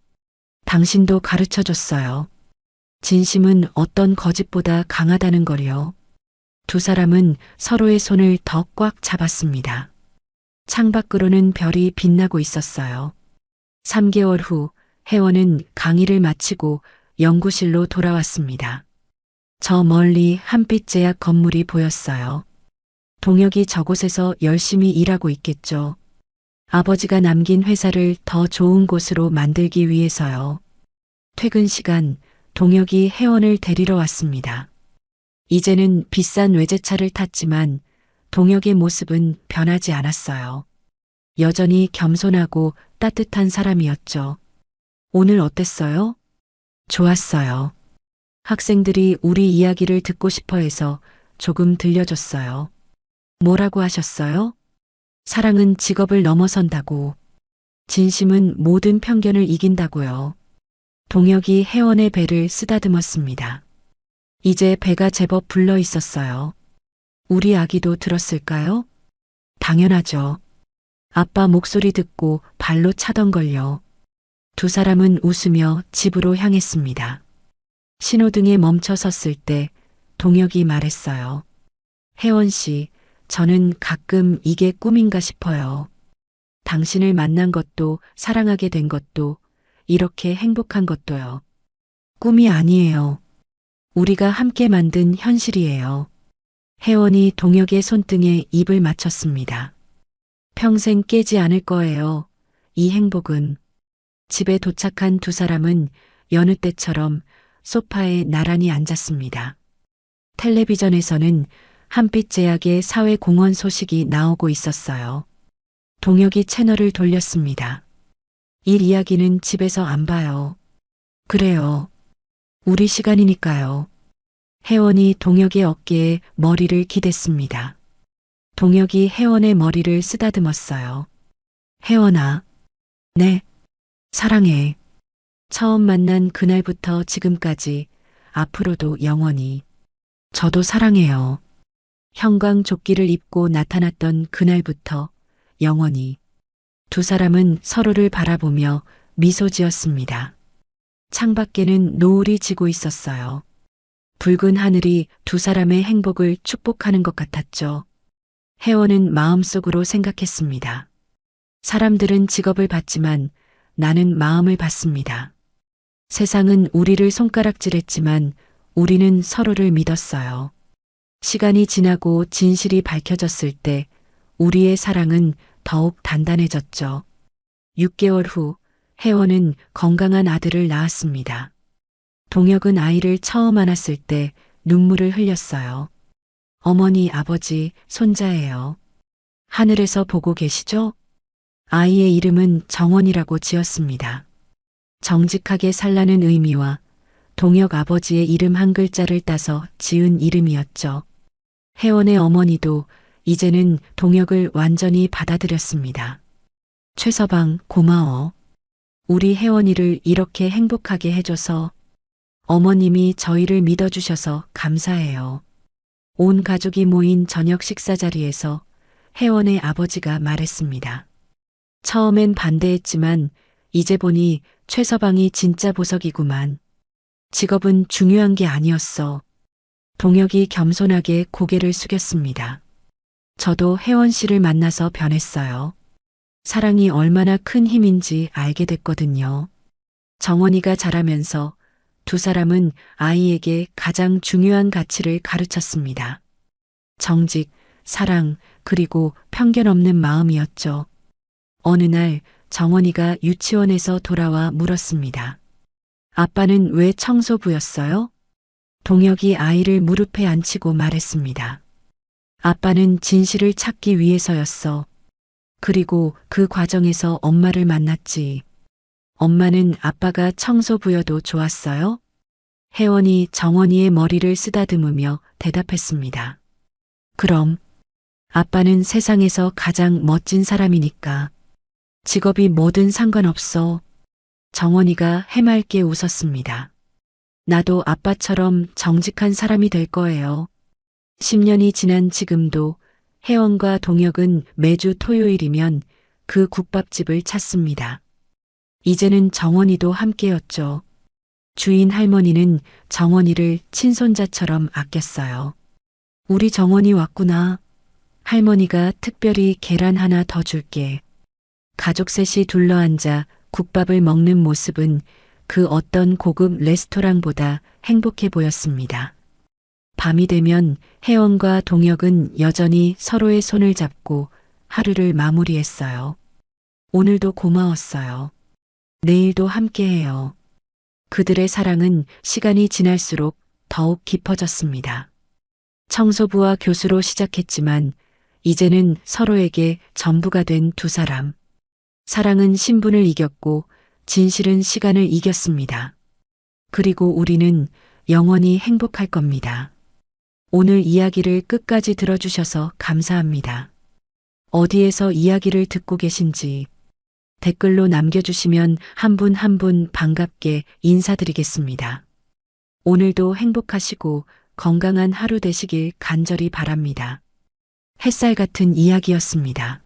당신도 가르쳐줬어요. 진심은 어떤 거짓보다 강하다는 걸요. 두 사람은 서로의 손을 더 꽉 잡았습니다. 창밖으로는 별이 빛나고 있었어요. 3개월 후 혜원은 강의를 마치고 연구실로 돌아왔습니다. 저 멀리 한빛제약 건물이 보였어요. 동혁이 저곳에서 열심히 일하고 있겠죠. 아버지가 남긴 회사를 더 좋은 곳으로 만들기 위해서요. 퇴근 시간 동혁이 혜원을 데리러 왔습니다. 이제는 비싼 외제차를 탔지만 동혁의 모습은 변하지 않았어요. 여전히 겸손하고 따뜻한 사람이었죠. 오늘 어땠어요? 좋았어요. 학생들이 우리 이야기를 듣고 싶어 해서 조금 들려줬어요. 뭐라고 하셨어요? 사랑은 직업을 넘어선다고. 진심은 모든 편견을 이긴다고요. 동혁이 혜원의 배를 쓰다듬었습니다. 이제 배가 제법 불러 있었어요. 우리 아기도 들었을까요? 당연하죠. 아빠 목소리 듣고 발로 차던걸요. 두 사람은 웃으며 집으로 향했습니다. 신호등에 멈춰 섰을 때 동혁이 말했어요. 혜원 씨, 저는 가끔 이게 꿈인가 싶어요. 당신을 만난 것도 사랑하게 된 것도 이렇게 행복한 것도요. 꿈이 아니에요. 우리가 함께 만든 현실이에요. 혜원이 동혁의 손등에 입을 맞췄습니다. 평생 깨지 않을 거예요. 이 행복은. 집에 도착한 두 사람은 여느 때처럼 소파에 나란히 앉았습니다. 텔레비전에서는 한빛 제약의 사회공헌 소식이 나오고 있었어요. 동혁이 채널을 돌렸습니다. 일 이야기는 집에서 안 봐요. 그래요. 우리 시간이니까요. 혜원이 동혁의 어깨에 머리를 기댔습니다. 동혁이 혜원의 머리를 쓰다듬었어요. 혜원아. 네. 사랑해. 처음 만난 그날부터 지금까지 앞으로도 영원히. 저도 사랑해요. 형광조끼를 입고 나타났던 그날부터 영원히. 두 사람은 서로를 바라보며 미소 지었습니다. 창밖에는 노을이 지고 있었어요. 붉은 하늘이 두 사람의 행복을 축복하는 것 같았죠. 혜원은 마음속으로 생각했습니다. 사람들은 직업을 받지만 나는 마음을 받습니다. 세상은 우리를 손가락질했지만 우리는 서로를 믿었어요. 시간이 지나고 진실이 밝혀졌을 때 우리의 사랑은 더욱 단단해졌죠. 6개월 후 혜원은 건강한 아들을 낳았습니다. 동혁은 아이를 처음 안았을 때 눈물을 흘렸어요. 어머니, 아버지, 손자예요. 하늘에서 보고 계시죠? 아이의 이름은 정원이라고 지었습니다. 정직하게 살라는 의미와 동혁 아버지의 이름 한 글자를 따서 지은 이름이었죠. 혜원의 어머니도 이제는 동혁을 완전히 받아들였습니다. 최서방, 고마워. 우리 혜원이를 이렇게 행복하게 해줘서. 어머님이 저희를 믿어주셔서 감사해요. 온 가족이 모인 저녁 식사 자리에서 혜원의 아버지가 말했습니다. 처음엔 반대했지만 이제 보니 최서방이 진짜 보석이구만. 직업은 중요한 게 아니었어. 동혁이 겸손하게 고개를 숙였습니다. 저도 혜원 씨를 만나서 변했어요. 사랑이 얼마나 큰 힘인지 알게 됐거든요. 정원이가 자라면서 두 사람은 아이에게 가장 중요한 가치를 가르쳤습니다. 정직, 사랑, 그리고 편견 없는 마음이었죠. 어느 날 정원이가 유치원에서 돌아와 물었습니다. 아빠는 왜 청소부였어요? 동혁이 아이를 무릎에 앉히고 말했습니다. 아빠는 진실을 찾기 위해서였어. 그리고 그 과정에서 엄마를 만났지. 엄마는 아빠가 청소부여도 좋았어요? 혜원이 정원이의 머리를 쓰다듬으며 대답했습니다. 그럼 아빠는 세상에서 가장 멋진 사람이니까. 직업이 뭐든 상관없어. 정원이가 해맑게 웃었습니다. 나도 아빠처럼 정직한 사람이 될 거예요. 10년이 지난 지금도 혜원과 동혁은 매주 토요일이면 그 국밥집을 찾습니다. 이제는 정원이도 함께였죠. 주인 할머니는 정원이를 친손자처럼 아꼈어요. 우리 정원이 왔구나. 할머니가 특별히 계란 하나 더 줄게. 가족 셋이 둘러앉아 국밥을 먹는 모습은 그 어떤 고급 레스토랑보다 행복해 보였습니다. 밤이 되면 혜원과 동혁은 여전히 서로의 손을 잡고 하루를 마무리했어요. 오늘도 고마웠어요. 내일도 함께해요. 그들의 사랑은 시간이 지날수록 더욱 깊어졌습니다. 청소부와 교수로 시작했지만 이제는 서로에게 전부가 된 두 사람. 사랑은 신분을 이겼고 진실은 시간을 이겼습니다. 그리고 우리는 영원히 행복할 겁니다. 오늘 이야기를 끝까지 들어주셔서 감사합니다. 어디에서 이야기를 듣고 계신지 댓글로 남겨주시면 한 분 한 분 반갑게 인사드리겠습니다. 오늘도 행복하시고 건강한 하루 되시길 간절히 바랍니다. 햇살 같은 이야기였습니다.